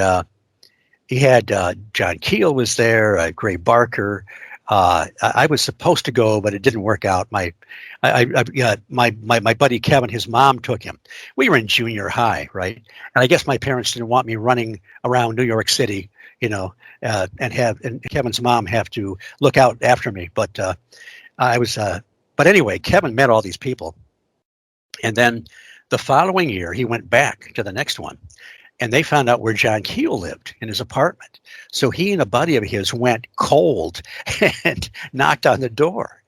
he had John Keel was there, Gray Barker, I was supposed to go, but it didn't work out. My buddy Kevin, his mom took him. We were in junior high, right? And I guess my parents didn't want me running around New York City, and Kevin's mom have to look out after me. But I was. But anyway, Kevin met all these people, and then the following year he went back to the next one. And they found out where John Keel lived in his apartment. So he and a buddy of his went cold and knocked on the door.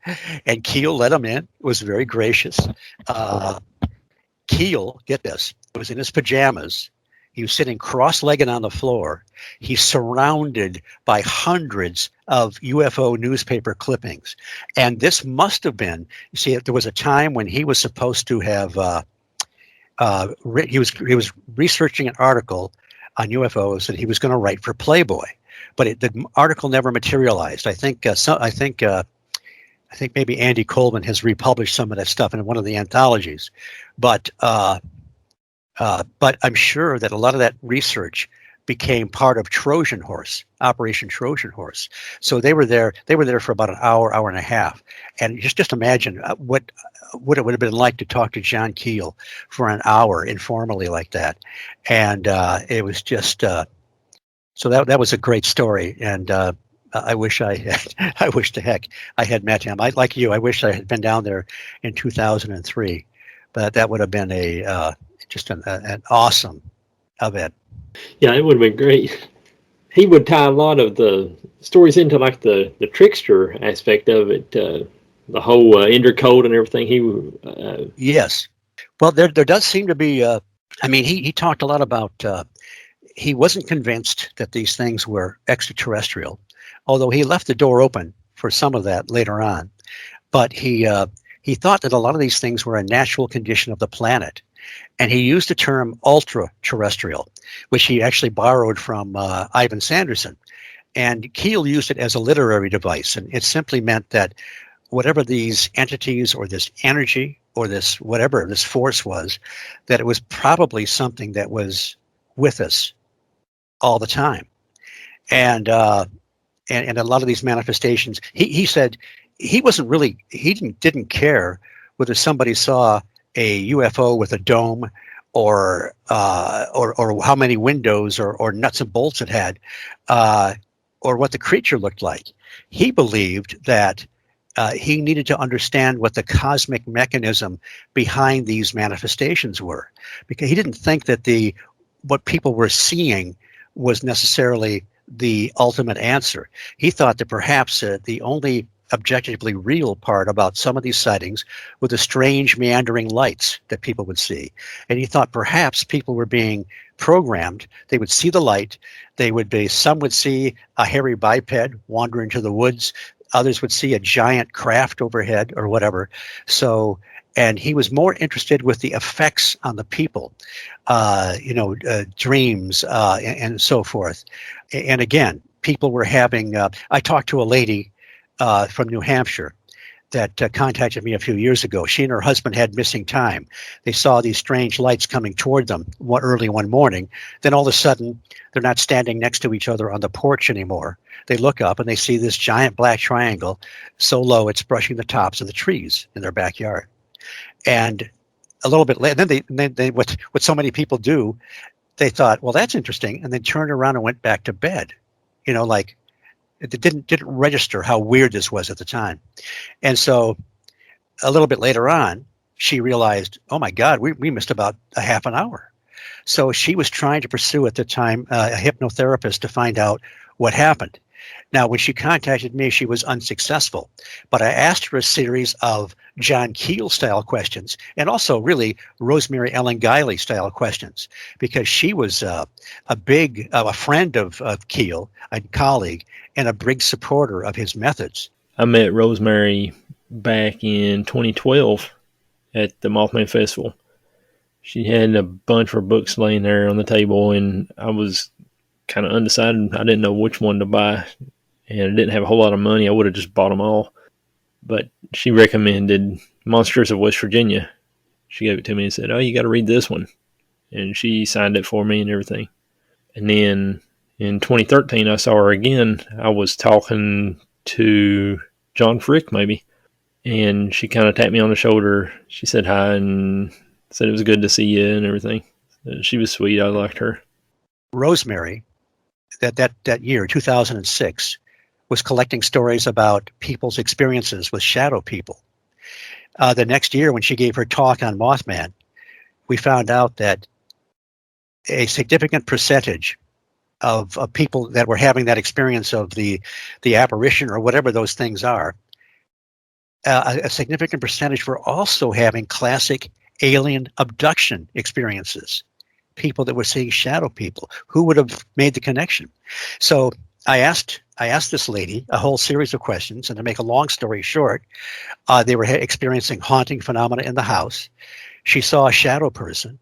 And Keel let him in, was very gracious. Keel, get this, was in his pajamas. He was sitting cross-legged on the floor. He's surrounded by hundreds of UFO newspaper clippings. And this must have been, you see, there was a time when he was supposed to have... he was researching an article on UFOs that he was going to write for Playboy, but the article never materialized. I think maybe Andy Coleman has republished some of that stuff in one of the anthologies, but I'm sure that a lot of that research became part of Trojan Horse, Operation Trojan Horse. So they were there for about an hour and a half. And just imagine what it would have been like to talk to John Keel for an hour informally like that. And it was just, so that was a great story. And I wish to heck I had met him. Like you, I wish I had been down there in 2003, but that would have been just an awesome event. Yeah, it would have been great. He would tie a lot of the stories into like the trickster aspect of it, the whole intercode and everything. Yes. Well, there does seem to be. He talked a lot about. He wasn't convinced that these things were extraterrestrial, although he left the door open for some of that later on. But he thought that a lot of these things were a natural condition of the planet. And he used the term ultra-terrestrial, which he actually borrowed from Ivan Sanderson. And Keel used it as a literary device. And it simply meant that whatever these entities or this energy or this whatever this force was, that it was probably something that was with us all the time. And a lot of these manifestations, he said he didn't care whether somebody saw a UFO with a dome or how many windows or nuts and bolts it had, or what the creature looked like. He believed that he needed to understand what the cosmic mechanism behind these manifestations were, because he didn't think that what people were seeing was necessarily the ultimate answer. He thought that perhaps the only objectively real part about some of these sightings were the strange meandering lights that people would see. And he thought perhaps people were being programmed. They would see the light. Some would see a hairy biped wander into the woods. Others would see a giant craft overhead or whatever. And he was more interested with the effects on the people, dreams and so forth. And again, people were having, I talked to a lady from New Hampshire that contacted me a few years ago. She and her husband had missing time. They saw these strange lights coming toward them early one morning. Then all of a sudden, they're not standing next to each other on the porch anymore. They look up and they see this giant black triangle so low it's brushing the tops of the trees in their backyard. And a little bit later, then they what so many people do, they thought, well, that's interesting, and then turned around and went back to bed. Like it didn't register how weird this was at the time. And so a little bit later on, she realized, oh my God, we missed about a half an hour. So she was trying to pursue at the time a hypnotherapist to find out what happened. Now, when she contacted me, she was unsuccessful, but I asked her a series of John Keel style questions and also really Rosemary Ellen Guiley style questions, because she was a friend of Keel, a colleague, and a big supporter of his methods. I met Rosemary back in 2012 at the Mothman Festival. She had a bunch of her books laying there on the table, and I was kind of undecided. I didn't know which one to buy, and I didn't have a whole lot of money. I would have just bought them all. But she recommended Monsters of West Virginia. She gave it to me and said, oh, you got to read this one. And she signed it for me and everything. And then in 2013, I saw her again. I was talking to John Frick, maybe. And she kind of tapped me on the shoulder. She said hi and said it was good to see you and everything. She was sweet. I liked her. Rosemary, that year, 2006, was collecting stories about people's experiences with shadow people. The next year, when she gave her talk on Mothman, we found out that a significant percentage of people that were having that experience of the apparition or whatever those things are, a significant percentage were also having classic alien abduction experiences. People that were seeing shadow people. Who would have made the connection? So I asked this lady a whole series of questions, and to make a long story short, they were experiencing haunting phenomena in the house. She saw a shadow person.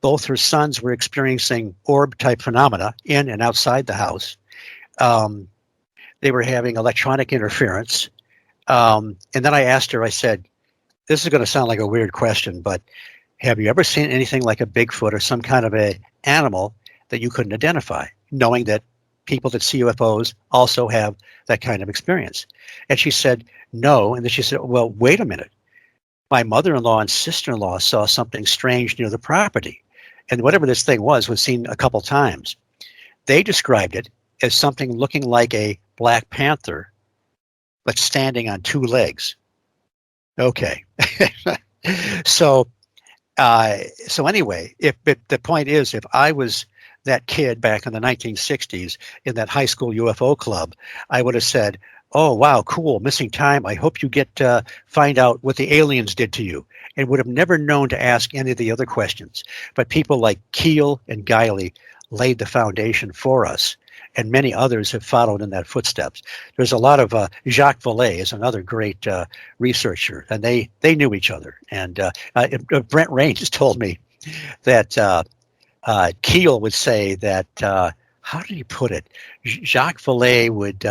Both her sons were experiencing orb-type phenomena in and outside the house. They were having electronic interference. And then I asked her, I said, this is going to sound like a weird question, but have you ever seen anything like a Bigfoot or some kind of a animal that you couldn't identify, knowing that people that see UFOs also have that kind of experience? And she said, no. And then she said, well, wait a minute. My mother-in-law and sister-in-law saw something strange near the property. And whatever this thing was seen a couple times. They described it as something looking like a Black Panther, but standing on two legs. Okay. So anyway, if the point is, if I was that kid back in the 1960s in that high school UFO club, I would have said, oh, wow, cool, missing time. I hope you get to find out what the aliens did to you, and would have never known to ask any of the other questions. But people like Keel and Guiley laid the foundation for us, and many others have followed in that footsteps. There's a lot of Jacques Vallée is another great researcher, and they knew each other. And Brent Raines told me that Keel would say that, how did he put it? Jacques Vallée would,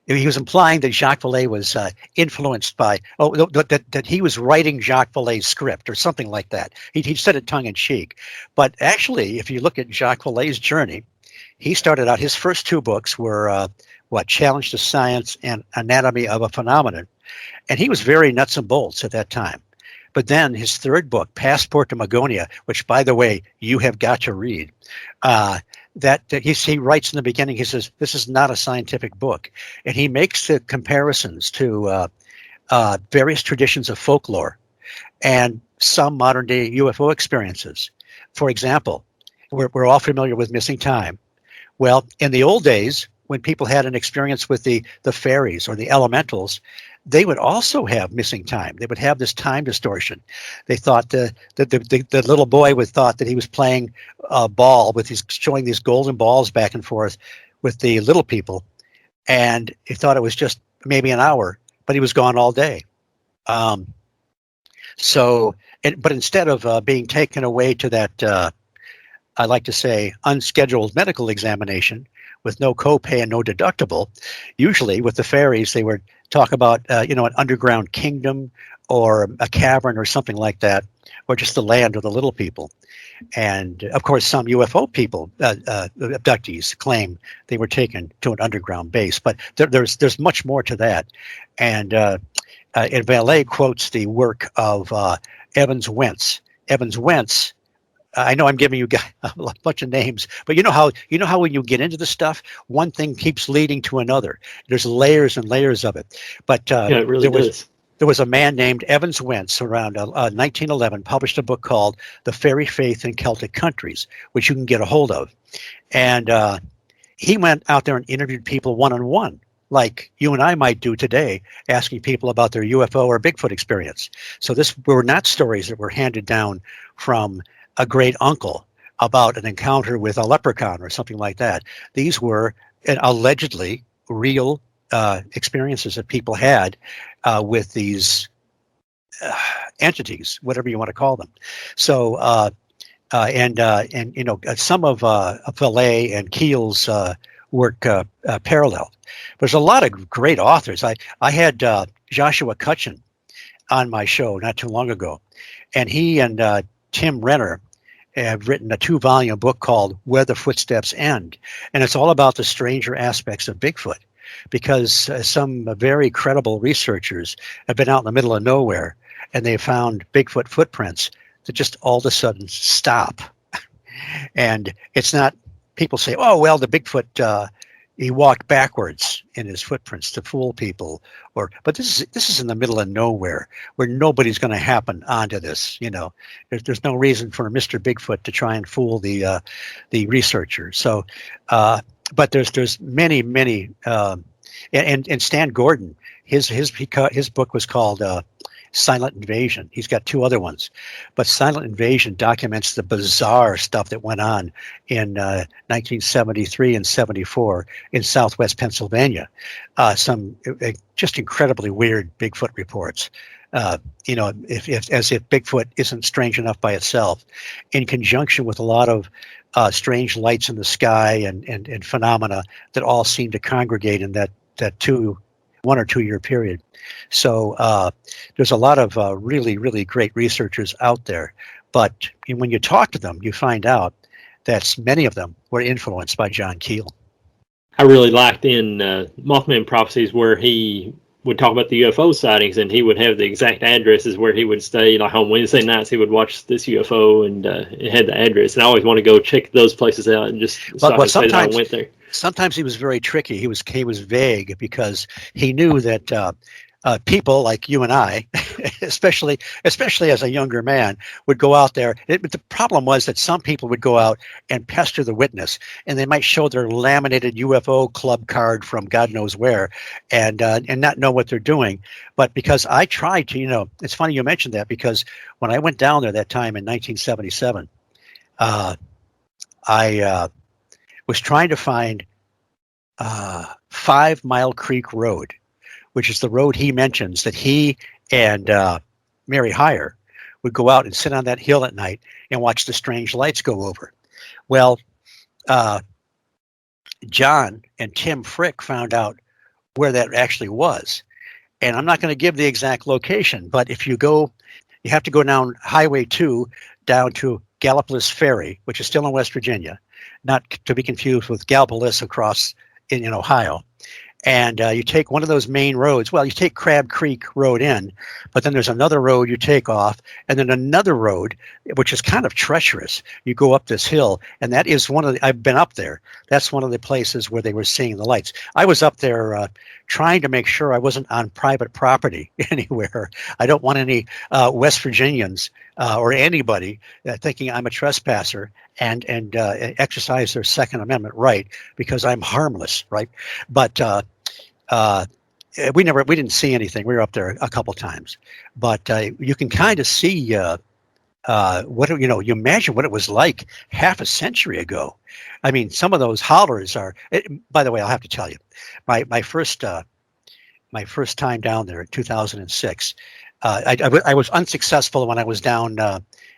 he was implying that Jacques Vallée was influenced by, that he was writing Jacques Vallée's script or something like that. He said it tongue in cheek. But actually, if you look at Jacques Vallée's journey, he started out, his first two books were, Challenge to Science and Anatomy of a Phenomenon. And he was very nuts and bolts at that time. But then his third book, Passport to Magonia, which, by the way, you have got to read, that he writes in the beginning, he says, this is not a scientific book. And he makes the comparisons to various traditions of folklore and some modern day UFO experiences. For example, we're all familiar with missing time. Well, in the old days, when people had an experience with the fairies or the elementals, they would also have missing time. They would have this time distortion. They thought the little boy would thought that he was playing a ball with showing these golden balls back and forth with the little people, and he thought it was just maybe an hour, but he was gone all day. But instead of being taken away to that, I like to say, unscheduled medical examination with no copay and no deductible, usually with the fairies, they would talk about, an underground kingdom or a cavern or something like that, or just the land of the little people. And of course, some UFO people, abductees, claim they were taken to an underground base, but there's much more to that. And Vallée quotes the work of Evans Wentz. Evans Wentz, I know I'm giving you guys a bunch of names, but you know how when you get into the stuff, one thing keeps leading to another. There's layers and layers of it. But it really does. There was a man named Evans Wentz around 1911, published a book called The Fairy Faith in Celtic Countries, which you can get a hold of. And he went out there and interviewed people one-on-one, like you and I might do today, asking people about their UFO or Bigfoot experience. So this were not stories that were handed down from a great uncle about an encounter with a leprechaun or something like that. These were allegedly real experiences that people had with these entities, whatever you want to call them. So, some of Vallée and Keel's work paralleled. There's a lot of great authors. I had Joshua Cutchin on my show not too long ago, and he and Tim Renner have written a 2-volume book called Where the Footsteps End. And it's all about the stranger aspects of Bigfoot, because some very credible researchers have been out in the middle of nowhere and they found Bigfoot footprints that just all of a sudden stop. And it's not, people say, oh, well, the Bigfoot, he walked backwards in his footprints to fool people, but this is in the middle of nowhere where nobody's going to happen onto this. There's no reason for Mr. Bigfoot to try and fool the researcher. So, but there's many, and Stan Gordon, his book was called Silent Invasion. He's got 2 other ones, but Silent Invasion documents the bizarre stuff that went on in 1973 and 74 in Southwest Pennsylvania. Some just incredibly weird Bigfoot reports. If Bigfoot isn't strange enough by itself, in conjunction with a lot of strange lights in the sky and phenomena that all seem to congregate in that 1 or 2 year period. So there's a lot of really, really great researchers out there. But when you talk to them, you find out that many of them were influenced by John Keel. I really liked in Mothman Prophecies where he would talk about the UFO sightings, and he would have the exact addresses where he would stay. Like on Wednesday nights, he would watch this UFO, and it had the address. And I always want to go check those places out and just stop and say that I went there. Sometimes he was very tricky. He was vague because he knew that people like you and I, especially as a younger man, would go out there. But the problem was that some people would go out and pester the witness, and they might show their laminated UFO club card from God knows where, and not know what they're doing. But because I tried to, it's funny you mentioned that, because when I went down there that time in 1977, I was trying to find 5 Mile Creek Road, which is the road he mentions that he and Mary Heyer would go out and sit on that hill at night and watch the strange lights go over. Well, John and Tim Frick found out where that actually was. And I'm not going to give the exact location, but if you go, you have to go down Highway 2 down to Gallipolis Ferry, which is still in West Virginia, not to be confused with Gallipolis across in Ohio. And you take one of those main roads. Well, you take Crab Creek Road in, but then there's another road you take off, and then another road, which is kind of treacherous. You go up this hill, and that is I've been up there. That's one of the places where they were seeing the lights. I was up there trying to make sure I wasn't on private property anywhere. I don't want any West Virginians or anybody thinking I'm a trespasser and exercise their Second Amendment right because I'm harmless, right? But we didn't see anything. We were up there a couple times, but you can kind of see you imagine what it was like half a century ago. I mean, some of those hollers are. By the way, I'll have to tell you, my first time down there in 2006. I was unsuccessful when I was down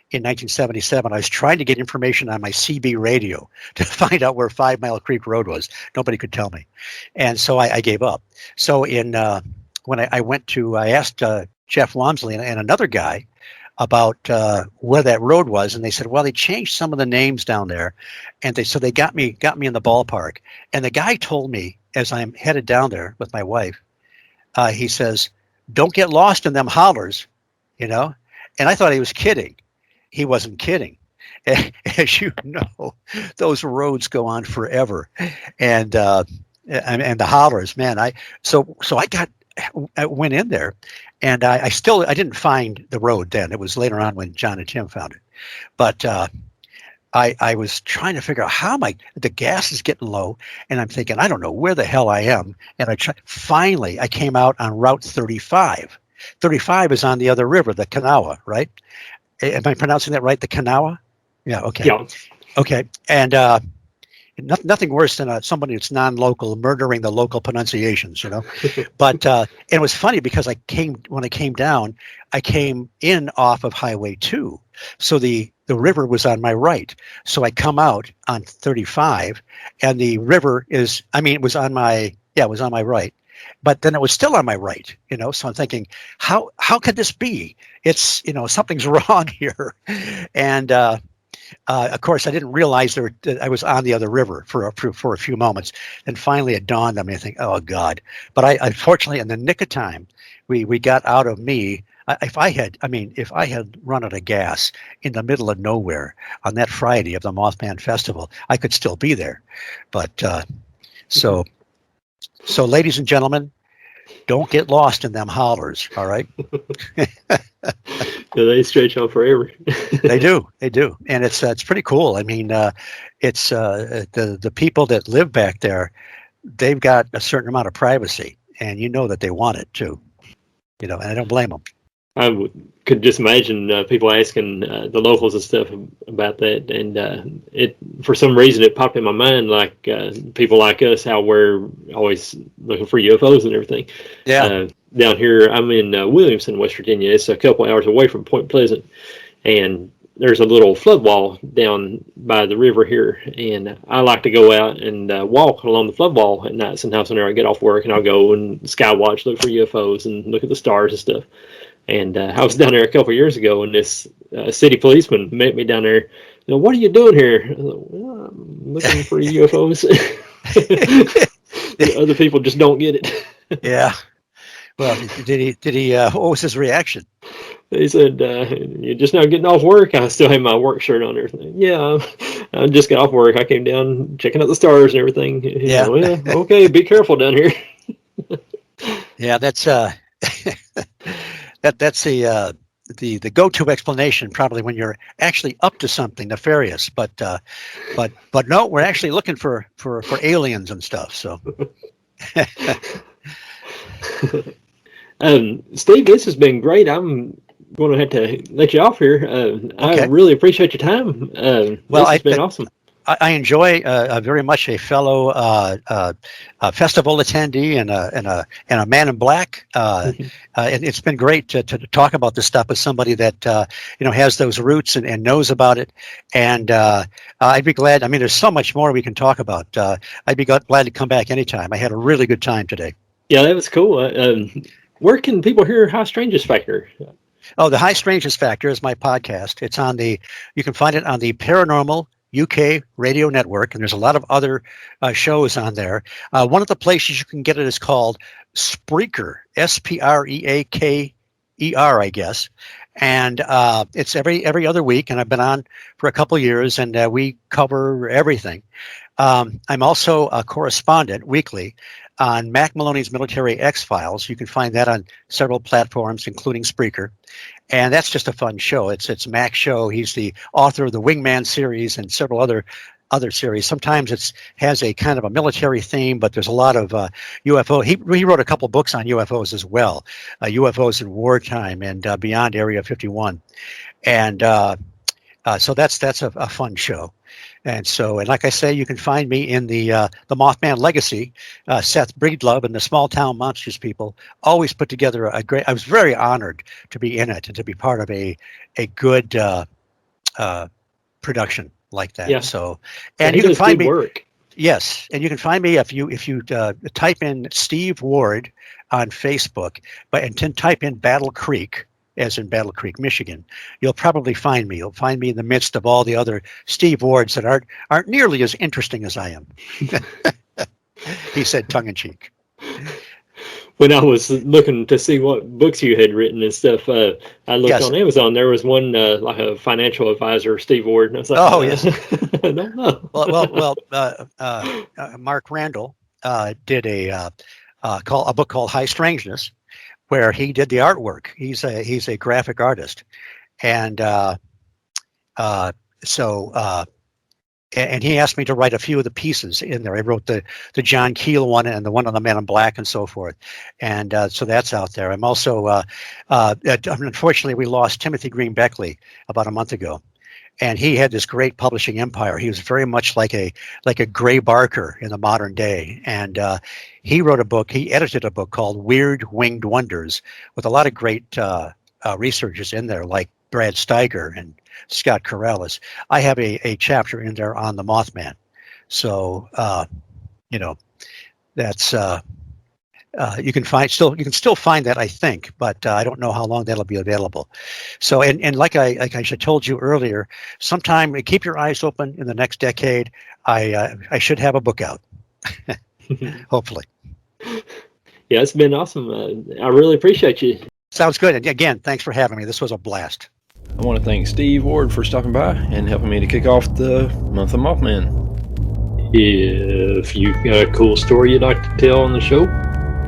in 1977. I was trying to get information on my CB radio to find out where 5 Mile Creek Road was. Nobody could tell me, and so I gave up. So when I asked Jeff Walmsley and another guy about where that road was, and they said, well, they changed some of the names down there, and they got me in the ballpark. And the guy told me as I'm headed down there with my wife, he says, don't get lost in them hollers, And I thought he was kidding. He wasn't kidding. As you know, those roads go on forever, and the hollers, man. I went in there, and I didn't find the road then. It was later on when John and Tim found it, but I was trying to figure out the gas is getting low, and I'm thinking, I don't know where the hell I am. And finally, I came out on Route 35. 35 is on the other river, the Kanawha, right? Am I pronouncing that right? The Kanawha? Yeah. Okay. Yeah. Okay. And nothing worse than somebody that's non-local murdering the local pronunciations, But it was funny because when I came down, I came in off of Highway 2, so the river was on my right. So I come out on 35, and the river it was on my right. But then it was still on my right, So I'm thinking, how could this be? It's something's wrong here, and Of course, I didn't realize that I was on the other river for a few moments, and finally it dawned on me. I think, oh God! But I unfortunately, in the nick of time, we got out of me. If I had run out of gas in the middle of nowhere on that Friday of the Mothman Festival, I could still be there. But so, ladies and gentlemen, don't get lost in them hollers. All right. They stretch on forever. They do, and it's pretty cool. I mean, it's the people that live back there. They've got a certain amount of privacy, and you know that they want it too. And I don't blame them. I could just imagine people asking the locals and stuff about that, and it for some reason it popped in my mind, like people like us, how we're always looking for UFOs and everything. Yeah. Down here, I'm in Williamson, West Virginia. It's a couple hours away from Point Pleasant, and there's a little flood wall down by the river here, and I like to go out and walk along the flood wall at night. Sometimes whenever I get off work, and I'll go and sky watch, look for UFOs, and look at the stars and stuff. And I was down there a couple of years ago, and this city policeman met me down there. What are you doing here? I was like, well, I'm looking for UFOs. The other people just don't get it. Yeah. Well, did he? What was his reaction? He said, "You're just now getting off work." I still have my work shirt on and everything. Yeah, I just got off work. I came down checking out the stars and everything. Yeah. Well, okay, be careful down here. Yeah, that's that's the go-to explanation probably when you're actually up to something nefarious. But no, we're actually looking for aliens and stuff. So. Steve, this has been great. I'm going to have to let you off here. Okay. I really appreciate your time. Well, it's been awesome. I enjoy very much a fellow festival attendee and a man in black. And it's been great to talk about this stuff with somebody that has those roots and knows about it. And I'd be glad. I mean, there's so much more we can talk about. I'd be glad to come back anytime. I had a really good time today. Yeah, that was cool. Where can people hear High Strangeness Factor? Oh, the High Strangeness Factor is my podcast. It's on you can find it on the Paranormal UK radio network, and there's a lot of other shows on there. One of the places you can get it is called Spreaker, Spreaker, I guess. And it's every other week, and I've been on for a couple years, and we cover everything. I'm also a correspondent weekly on Mac Maloney's Military X-Files. You can find that on several platforms, including Spreaker. And that's just a fun show. It's Mac's show. He's the author of the Wingman series and several other series. Sometimes it has a kind of a military theme, but there's a lot of UFO. He wrote a couple books on UFOs as well, UFOs in wartime and Beyond Area 51. And so that's a fun show. And like I say, you can find me in the Mothman Legacy. Seth Breedlove and the Small Town Monsters people always put together a great. I was very honored to be in it and to be part of a good production like that. Yeah. So, and you can find me. Work. Yes, and you can find me if you type in Steve Ward on Facebook, and then type in Battle Creek, as in Battle Creek, Michigan. You'll probably find me. You'll find me in the midst of all the other Steve Wards that aren't nearly as interesting as I am. He said tongue in cheek. When I was looking to see what books you had written and stuff, I looked on Amazon. There was one like a financial advisor, Steve Ward, and I was like, "Oh yes, I don't know." Mark Randall did a book called High Strangeness, where he did the artwork. He's a graphic artist, and and he asked me to write a few of the pieces in there. I wrote the John Keel one and the one on the Man in Black and so forth, and so that's out there. I'm also unfortunately we lost Timothy Green Beckley about a month ago, and he had this great publishing empire. He was very much like a Gray Barker in the modern day, and he wrote a book. He edited a book called Weird Winged Wonders with a lot of great researchers in there, like Brad Steiger and Scott Corrales. I have a chapter in there on the Mothman. So, that's You can still find that, I think, but I don't know how long that'll be available. So, and like I told you earlier, sometime keep your eyes open in the next decade. I should have a book out, hopefully. Yeah, it's been awesome. I really appreciate you. Sounds good. And again, thanks for having me. This was a blast. I want to thank Steve Ward for stopping by and helping me to kick off the Month of Mothman. If you've got a cool story you'd like to tell on the show,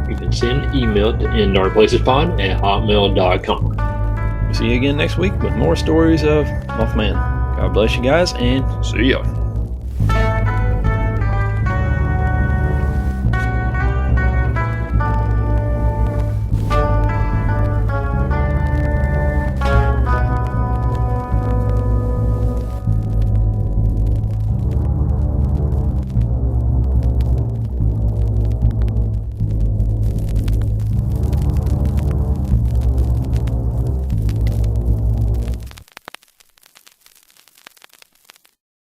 you can send an email to indarkplacespod@hotmail.com. See you again next week with more stories of Mothman. God bless you guys, and see ya.